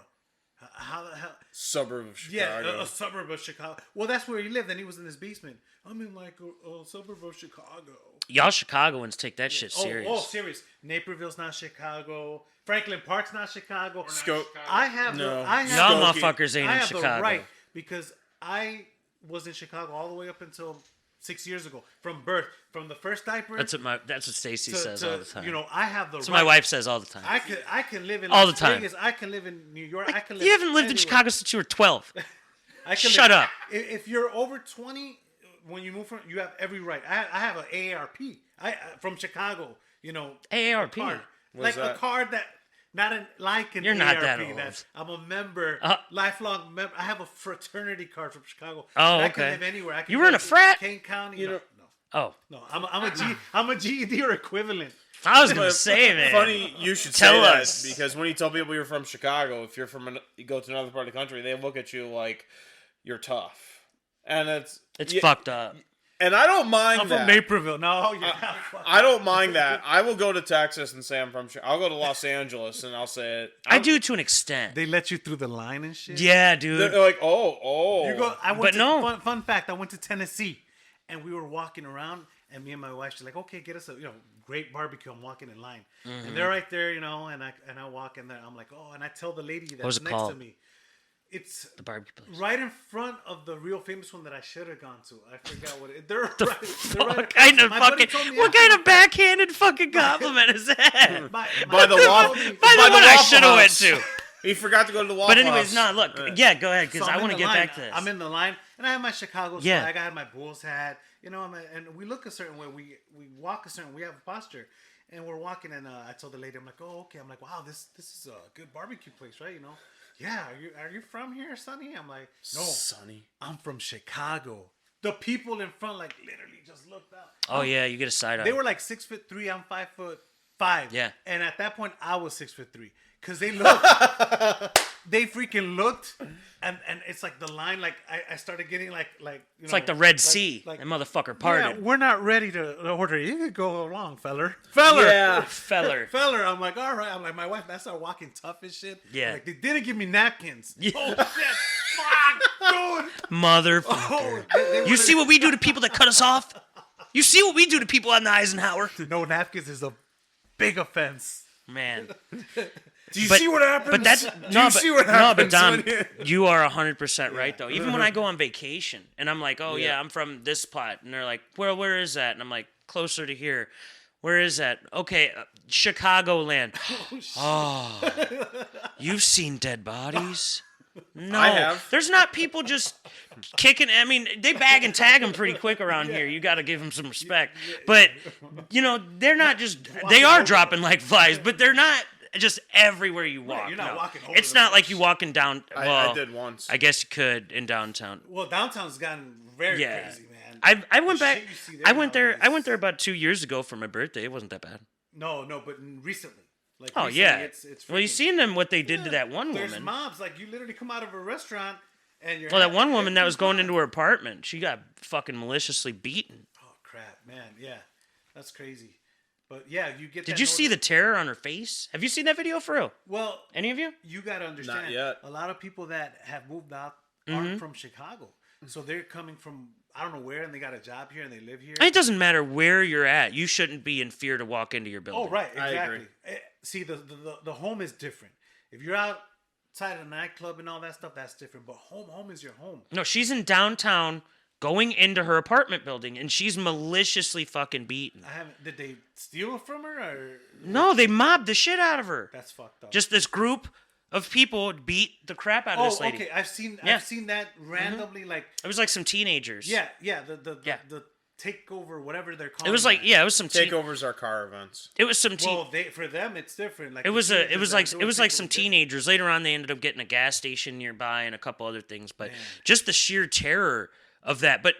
How the hell?
Suburb of
Yeah,
Chicago.
a suburb of Chicago. Well, that's where he lived, and he was in his basement. I'm in like a suburb of Chicago.
Y'all Chicagoans take that shit serious.
Oh, serious. Naperville's not Chicago. Franklin Park's not Chicago.
Scope.
I have
No.
I have
Y'all
the-
motherfuckers ain't
I
in
have
Chicago.
the right because I was in Chicago all the way up until 6 years ago, from birth, from the first diaper.
That's what Stacy says all the time.
You know, I have the
That's
right.
what my wife says all the time.
I can live in
All
Las
the time.
Vegas. I can live in New York. I can live
You haven't lived in
anywhere.
Chicago since you were 12.
I can
Shut
live-
up.
If you're over 20, when you move from, you have every right. I have an AARP. From Chicago. You know,
AARP?
a card.
What
like
is
a
that?
card that. Not an like an
You're not that
AARP,
old.
that's- I'm a member, lifelong member. I have a fraternity card from Chicago.
Oh,
I can
okay.
live anywhere. I can
You were in
go
a
to
frat?
Kane County.
You
No,
know-
Oh,
no. I'm a GED or equivalent.
I was gonna say, man.
Funny you should
Tell
say that
us.
because when you tell people you're from Chicago, if you're you go to another part of the country, they look at you like you're tough, and
It's
yeah,
fucked up.
And I don't mind
I'm
that.
from Naperville. No, you're not.
I don't mind that. I will go to Texas and say I'm from. I'll go to Los Angeles and I'll say it.
I do to an extent.
They let you through the line and shit.
Yeah,
They're
dude.
like, oh.
You go. I went
But
to,
no.
Fun fact. I went to Tennessee, and we were walking around, and me and my wife, she's like, "Okay, get us a great barbecue." I'm walking in line, and they're right there, and I walk in there. I'm like, oh, and I tell the lady
was
that's
it
next
called?
to me, it's
The barbecue place.
right in front of the real famous one that I should have gone to. I forgot what it. They're right.
What kind of
My buddy
fucking?
told me
What
after
kind
the
of backhanded fucking compliment is that?
My
By the
buddy
Waffle-
told me-
By the
By the
one I
Waffle
should have went
House.
to.
He forgot to go to the Waffle
But anyways,
House.
no, look, yeah, go ahead, because
So
I
I'm
want to
in the
get
line.
back to this.
I'm in the line, and I have my Chicago
Yeah.
swag. I have my Bulls hat. You know, and we look a certain way. We walk a certain way. We have a posture. And we're walking, and I told the lady, I'm like, oh, okay. I'm like, wow, this is a good barbecue place, right? You know, yeah. Are you from here, Sonny? I'm like, no,
Sonny.
I'm from Chicago. The people in front, like, literally just looked out.
Oh yeah, you get a side eye.
They were like 6'3". I'm 5'5".
Yeah.
And at that point, I was 6'3", because they looked. They freaking looked, and it's like the line. Like I started getting like you know.
It's like the Red Sea.
Like,
that motherfucker
yeah,
parted.
we're not ready to order. You could go along, feller.
Yeah.
Feller.
Feller. I'm like, all right. I'm like, my wife. I started walking tough as shit.
Yeah.
Like they didn't give me napkins.
Yeah.
Oh shit! Fuck, dude.
Motherfucker.
Oh, they
You see what we do to people that cut us off? You see what we do to people on the Eisenhower?
No napkins is a big offense.
Man.
Do you
But-
see what happens?
But that's
Do
no,
you
but,
see what
no,
happens
but Don,
when
you are 100% right though. Even when I go on vacation and I'm like, oh yeah, I'm from this spot, and they're like, well, where is that? And I'm like, closer to here. Where is that? Okay, Chicagoland. Oh, you've seen dead bodies? No,
I have.
there's not people just kicking. I mean, they bag and tag them pretty quick around here. You got to give them some respect. But you know, they're not just. They are dropping like flies, but they're not just evereverywhere you walk.
you're not
no.
walking over
It's
them.
not like you walking down. Well,
I did once.
I guess you could in downtown.
Well, downtown's gotten very
Yeah.
crazy, man.
I went
The
back.
shit you see
I went there.
nowadays.
I went there about 2 years ago for my birthday. It wasn't that bad.
No, but recently. Like
Oh
recently,
yeah.
It's
Well, you
freaking-
seen them what they did to
Yeah,
that one
There's
woman.
mobs like you literally come out of a restaurant and you're.
Well, that one woman that was going into her apartment, she got fucking maliciously beaten.
Oh crap, man! Yeah, that's crazy. But yeah, you get.
Did
that
you see the
notice-
terror on her face? Have you seen that video for real?
Well,
Any of you?
you got to understand.
yet.
A lot of people that have moved out
Mm-hmm.
aren't from Chicago, so they're coming from I don't know where, and they got a job here and they live here.
It doesn't matter where you're at. You shouldn't be in fear to walk into your building.
Oh right,
I
exactly.
agree.
See, the home is different. If you're outside of a nightclub and all that stuff, that's different. But home is your home.
No, she's in downtown going into her apartment building, and she's maliciously fucking beaten.
I haven't. Did they steal it from her or?
No, they mobbed the shit out of her.
That's fucked up.
Just this group of people beat the crap out of this lady.
okay. I've seen that randomly. Like
It was like some teenagers.
yeah. The
Yeah.
the takeover, whatever they're calling.
It was like,
that.
yeah, it was some
Takeovers are car events.
It was some
Well, for them it's different. Like
It was
the teenagers that do
it was like
takeovers
some
different.
teenagers. Later on, they ended up getting a gas station nearby and a couple other things. But just the sheer terror of that. But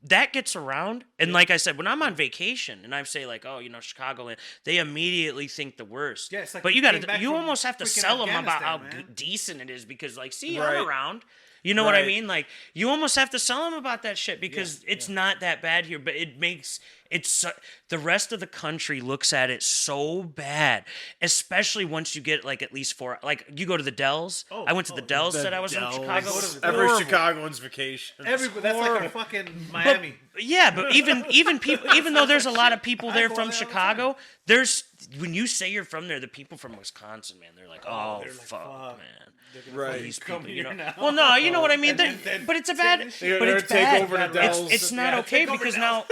that gets around, and like I said, when I'm on vacation and I say like, oh, you know, Chicagoland, they immediately think the worst.
Yeah, it's like
but
you
you
came back
you
from
almost have to
freaking
sell them about how
Afghanistan, man.
decent it is because like, see,
Right.
I'm around. You know what I
Right.
mean? Like, you almost have to sell them about that shit because it's not that bad here, but it makes the rest of the country looks at it so bad, especially once you get like at least four. Like, you go to the Dells. I went to the Dells. Said I was from
Dells.
Chicago.
Go to the
Every
Horrible.
Chicagoan's vacation.
That's like a fucking Miami.
Yeah, but even people, even though there's a lot of people there
go
from
there all the
Chicago, there's when you say you're from there, the people from Wisconsin, man, they're like, oh,
they're like,
fuck,
fuck.
man.
Right.
These
Come
people, you know.
here now.
Well, no, you know what I mean.
And then
But it's a
take
bad.
this
You're
But
gonna
it's
take
bad.
over the Dells.
It's not
Yeah,
okay
take over
because
Dells.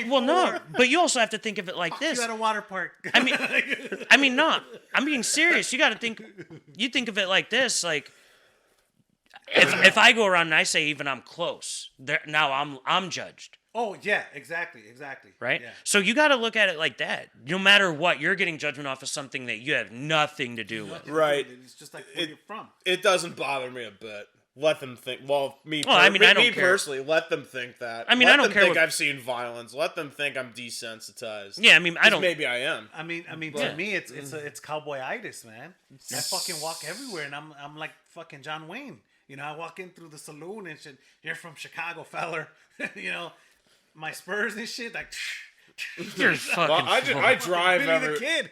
now. Well, no. But you also have to think of it like this.
You at a water park.
I mean, no. I'm being serious. You got to think. You think of it like this, like. If I go around and I say even I'm close, now I'm judged.
Oh yeah, exactly.
Right?
Yeah.
So you got to look at it like that. No matter what, you're getting judgment off of something that you have nothing to do with.
Right.
It's just like where you're from.
It doesn't bother me a bit. Let them think. Well,
I mean, I don't
me
care.
personally, let them think that.
I mean,
let
I don't
them
care
think
what-
I've seen violence. Let them think I'm desensitized.
Yeah, I mean, I
'Cause
don't.
Maybe I am.
I mean,
Yeah.
to me, it's cowboyitis, man. I fucking walk everywhere, and I'm like fucking John Wayne. You know, I walk in through the saloon and shit. You're from Chicago, feller. You know, my Spurs and shit. Like,
You're fucking.
Well, I drive
Billy the
every.
Kid.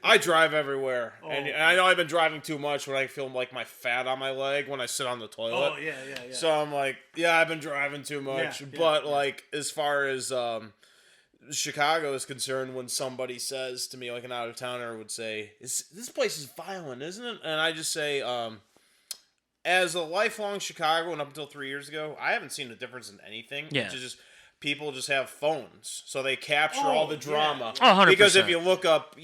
I drive everywhere, and
Oh.
I know I've been driving too much when I feel like my fat on my leg when I sit on the toilet.
Oh yeah.
So I'm like, yeah, I've been driving too much.
Yeah,
But like, as far as Chicago is concerned, when somebody says to me, like an out of towner would say, "This place is violent, isn't it?" And I just say, as a lifelong Chicagoan up until 3 years ago, I haven't seen a difference in anything.
Yeah.
Which is just people just have phones, so they capture all the drama.
Oh, 100%.
Because if you look up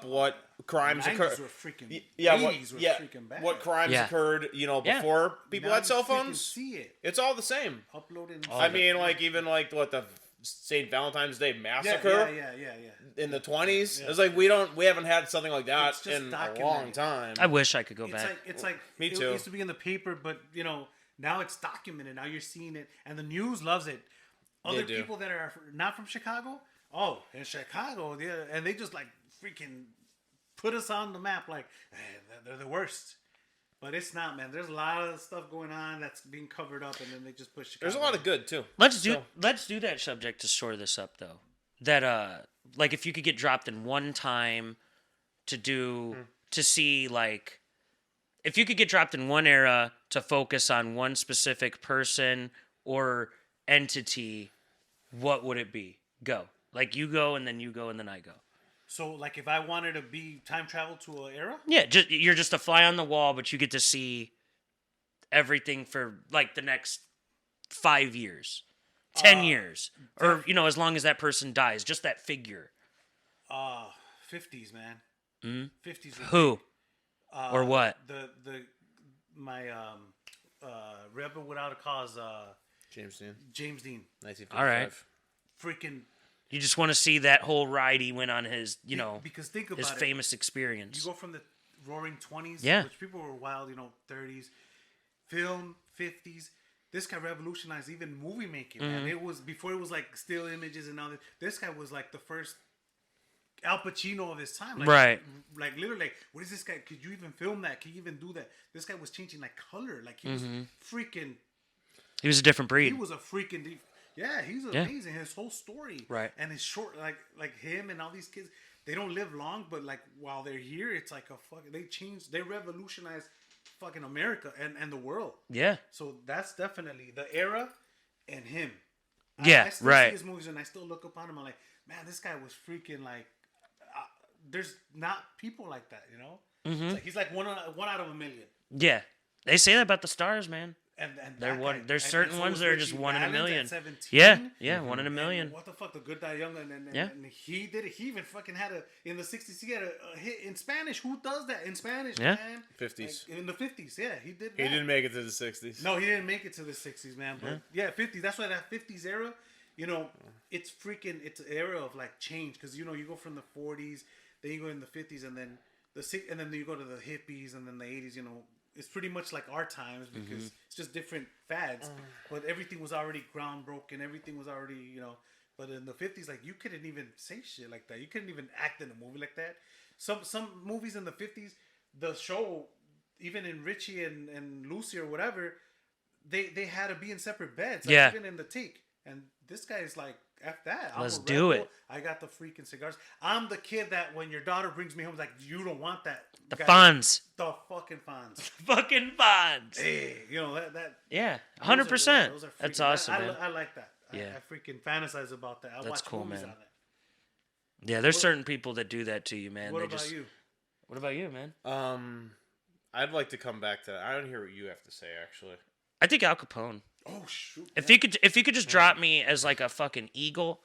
what crimes
90s
occurred,
were freaking,
yeah,
80s were freaking bad.
what crimes
Yeah.
occurred,
Yeah.
before people
Now
had
you
cell
freaking
phones.
see it.
It's all the same.
Uploading.
I mean, even what the St. Valentine's Day
yeah,
massacre
yeah.
in the 20s.
Yeah.
It's like we haven't had something like that
It's just
in a
documented.
long time.
I wish I could go back.
It's like
Me
it
too.
used to be in the paper, but now it's documented. Now you're seeing it, and the news loves it. Other
do.
people that are not from Chicago, in Chicago, yeah, and they just like freaking put us on the map. Like they're the worst, but it's not, man. There's a lot of stuff going on that's being covered up, and then they just push Chicago.
There's a lot of good too.
Let's do that subject to shore this up though. That like if you could get dropped in one time to see like if you could get dropped in one era to focus on one specific person or entity, what would it be? Go. Like you go and then you go and then I go.
So like if I wanted to be time travel to an era,
Yeah, you're just a fly on the wall, but you get to see everything for like the next 5 years, 10 years, or as long as that person dies, just that figure.
50s, man. 50s.
Who or what?
My Rebel Without a Cause.
James Dean,
James Dean.
1955.
All right.
Freaking.
You just want to see that whole ride he went on his,
Because think about
his
it.
famous experience.
You go from the roaring 20s,
Yeah.
which people were wild, 30s, film, 50s. This guy revolutionized even movie making, man. It was before it was like still images and all that. This guy was like the first Al Pacino of his time. Like,
Right.
Like literally, like, what is this guy? Could you even film that? Can you even do that? This guy was changing like color. Like he was freaking.
He was a different breed.
He was a freaking. Yeah, he's amazing. His whole story,
Right.
And his short, like him and all these kids, they don't live long, but like while they're here, it's like they revolutionized fucking America and the world.
Yeah.
So that's definitely the era and him.
Yeah,
I still
right.
see his movies and I still look upon him. I'm like, man, this guy was freaking like. There's not people like that, It's like, he's like one out of a million.
Yeah. They say that about the stars, man.
And
They're
that
one.
guy-
There's
and
certain
so
ones
was
that are
Richie
just one in a
Valens at
million.
17.
Yeah, 1 in a million.
And what the fuck, the good die young, and
Yeah.
he did it. He even fucking had in the 60s. He had a hit in Spanish. Who does that in Spanish,
Yeah.
man?
50s.
Like, in the 50s, yeah, he did.
He
that.
didn't make it to the 60s.
No, he didn't make it to the 60s, man. But yeah, 50s. That's why that 50s era, it's freaking. It's an era of like change because you go from the 40s, then you go in the 50s, and then and then you go to the hippies, and then the 80s. It's pretty much like our times because it's just different fads. But everything was already groundbroken. Everything was already, But in the 50s, like you couldn't even say shit like that. You couldn't even act in a movie like that. Some movies in the 50s, the show, even in Richie and Lucy or whatever, they had to be in separate beds. Like,
Yeah.
Even in the take. And this guy is like, F that. I'm
Let's
a
do
rebel.
it.
I got the freaking cigars. I'm the kid that when your daughter brings me home, like, you don't want that.
The
Guy-
Fonz.
The fucking Fonz.
Fucking Fonz.
Hey, that.
Yeah,
those
100%.
those are
That's
freaking-
awesome,
I
man.
I like that.
Yeah.
I freaking fantasize about that. I
That's
watch
cool,
movies
man.
on it.
Yeah, there's certain people that do that to you, man.
What
They
about
just.
you?
What about you, man?
I'd like to come back to that. I don't hear what you have to say, actually.
I think Al Capone.
Oh shoot!
If you could just drop me as like a fucking eagle,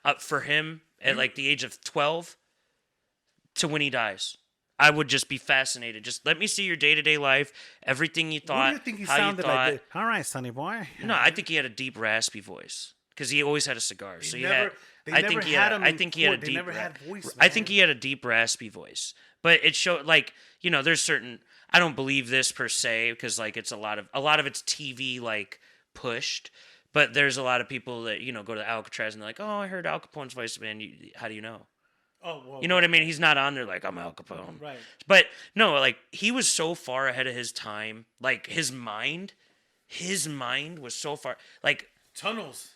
up for him at like the age of 12, to when he dies, I would just be fascinated. Just let me see your day-to-day life, everything you thought,
What do you think he
how
sounded
you thought.
like? All right, Sonny boy.
No, I think he had a deep, raspy voice because he always had a cigar. So
They
he
never-
had.
they
I
never
think he
had
had.
him
I
in
think he had a
court. They
deep.
never had voice,
I think
man.
he had a deep, raspy voice, but it showed like there's certain. I don't believe this per se because like it's a lot of it's TV like pushed, but there's a lot of people that go to Alcatraz and they're like, oh, I heard Al Capone's voice, man. How do you know?
Oh well.
You know what I mean? He's not on there like I'm Al Capone.
Right.
But no, like he was so far ahead of his time. Like his mind was so far. Like
Tunnels.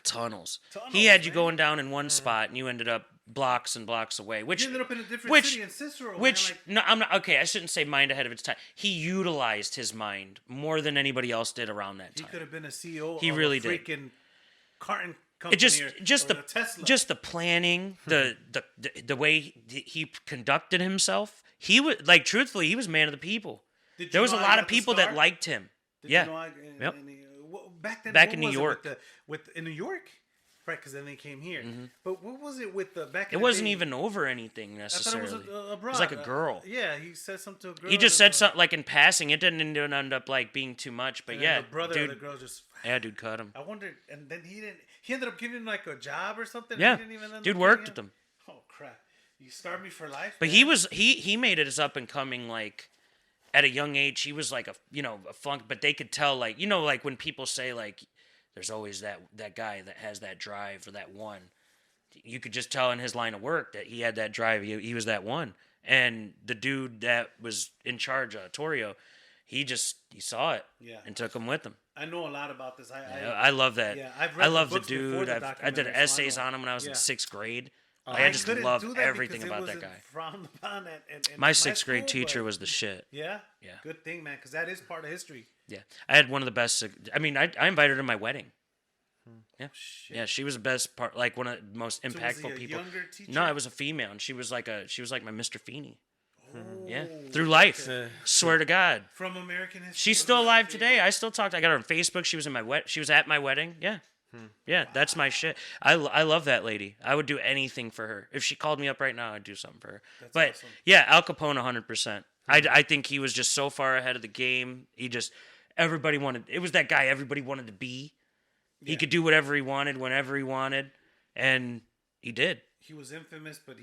tunnels.
Tunnels,
He had you
man.
going down in one spot and you ended up blocks and blocks away. Which
You ended up in a different
which-
city in Cicero.
which
man,
no, I'm not okay. I shouldn't say mind ahead of its time. He utilized his mind more than anybody else did around that
he
time.
could have been a CEO.
He
of
really
a
did.
freaking carton company.
It just
or
the
a Tesla.
just the planning, the way he conducted himself. He was like truthfully, he was man of the people.
Did you
There was a
know I
lot
got
of
the
people that
scar?
liked him.
Did
yeah.
You know,
Yep.
back then.
Back
what
in New
was it
York.
in New York, right? Because then they came here. But what was it with the back?
It
in the
wasn't
day?
even over anything
I thought it
necessarily.
was abroad.
It was like a girl.
Yeah, he said something to a girl.
He just said something like in passing. It didn't end up like being too much, but
And
yeah,
the brother
dude.
of the girl just.
Dude cut him.
I wondered, and then he didn't. He ended up giving him like a job or something.
Yeah,
He didn't even end
dude
up
worked
giving
with him.
Oh crap! You scarred me for life.
But
man.
he made it as up and coming like at a young age. He was like a flunk, but they could tell like like when people say like there's always that guy that has that drive or that one. You could just tell in his line of work that he had that drive. He was that one. And the dude that was in charge, Torrio, he saw it and took him with him.
I know a lot about this.
I love that.
Yeah, I've read
I
the
love the
books before
dude.
the
I did
documentary, so I
essays
know.
on him when I was
Yeah.
in 6th grade.
I
I just
couldn't
loved
do that
everything
because it
about that
wasn't
guy.
frowned upon in
My 6th grade
school,
teacher
but-
was the shit.
Yeah.
Yeah.
Good thing, man, because that is part of history.
Yeah, I had one of the best. I mean, I invited her to my wedding. Yeah,
Shit.
yeah, she was the best part. Like one of the most
So was he
impactful
a
people.
younger teacher?
No, it was a female, and she was like my Mr. Feeney.
Oh,
Yeah, through life. Swear to God,
From American history.
she's still alive today. I still talk. I got her on Facebook. She was She was at my wedding. Yeah, yeah, that's my shit. I love that lady. I would do anything for her. If she called me up right now, I'd do something for her. But
awesome.
yeah, Al Capone, 100%. I think he was just so far ahead of the game. Everybody wanted. It was that guy everybody wanted to be. He could do whatever he wanted, whenever he wanted, and he did.
He was infamous, but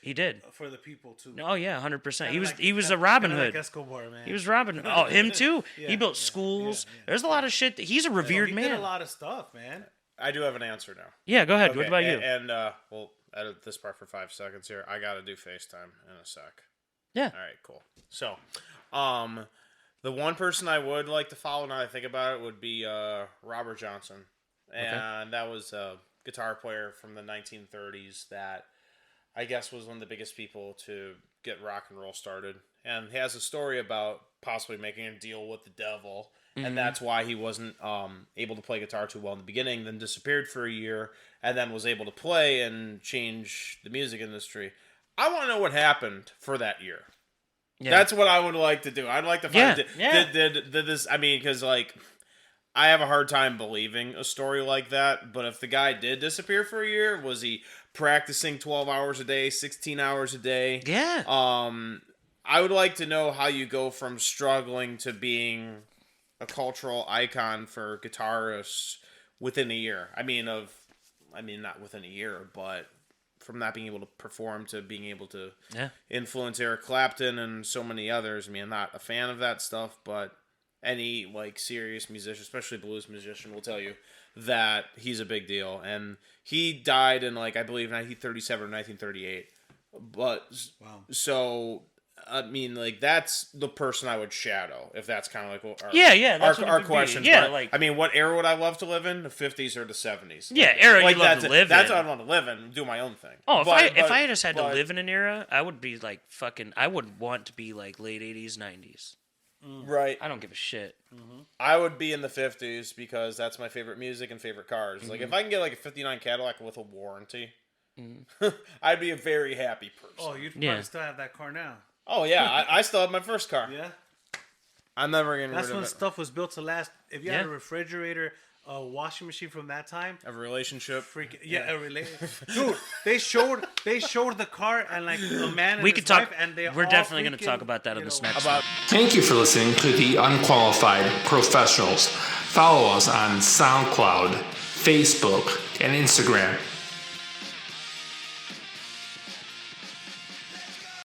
He did.
for the people too.
Oh yeah, 100%. He was
Kinda
he was a
kinda
Robin
like
Hood.
Escobar, man.
He was Robin. Oh, him too.
Yeah,
He built
yeah,
schools.
yeah.
There's a lot of shit. He's a revered
he
man.
did a lot of stuff, man.
I do have an answer now.
Yeah, go ahead. What
Okay,
about you?
And we'll edit this part for 5 seconds here. I gotta do FaceTime in a sec.
Yeah.
All right, cool. So, the one person I would like to follow now that I think about it would be Robert Johnson, and that was a guitar player from the 1930s that I guess was one of the biggest people to get rock and roll started. And he has a story about possibly making a deal with the devil, and that's why he wasn't able to play guitar too well in the beginning, then disappeared for a year, and then was able to play and change the music industry. I want to know what happened for that year.
Yeah.
That's what I would like to do. I'd like to find
Yeah.
did this. I mean, because like I have a hard time believing a story like that. But if the guy did disappear for a year, was he practicing 12 hours a day, 16 hours a day?
Yeah.
I would like to know how you go from struggling to being a cultural icon for guitarists within a year. I mean, not within a year, but from not being able to perform to being able to influence Eric Clapton and so many others. I mean, I'm not a fan of that stuff, but any like serious musician, especially blues musician, will tell you that he's a big deal. And he died in like I believe 1937 or 1938. But so I mean, like that's the person I would shadow if that's kind of like what our,
that's what it
our
would be.
question.
Yeah,
But,
like
I mean, what era would I love to live in? The 50s or the 70s?
Yeah, era
like
you love
that's
to live
That's
in.
what I'd want to live in. And do my own thing.
Oh, if
But-
I just had to
but-
live in an era, I would be like fucking. I would want to be like late 80s, 90s.
right,
I don't give a shit.
I would be in the 50s because that's my favorite music and favorite cars. Like if I can get like a 59 Cadillac with a warranty, I'd be a very happy person.
Oh, you'd
Yeah.
probably still have that car now.
Oh yeah, I still have my first car.
Yeah.
I'm never getting
That's
rid
when
of it.
stuff was built to last. If you had
Yeah.
a refrigerator, a washing machine from that time,
A relationship.
freaking a dude. They showed the car and like a man and
We
his
could talk.
wife, and they
We're
all
definitely going to
freaking,
talk about that on
you
this
know,
next.
About
Thank you for listening to The Unqualified Professionals. Follow us on SoundCloud, Facebook, and Instagram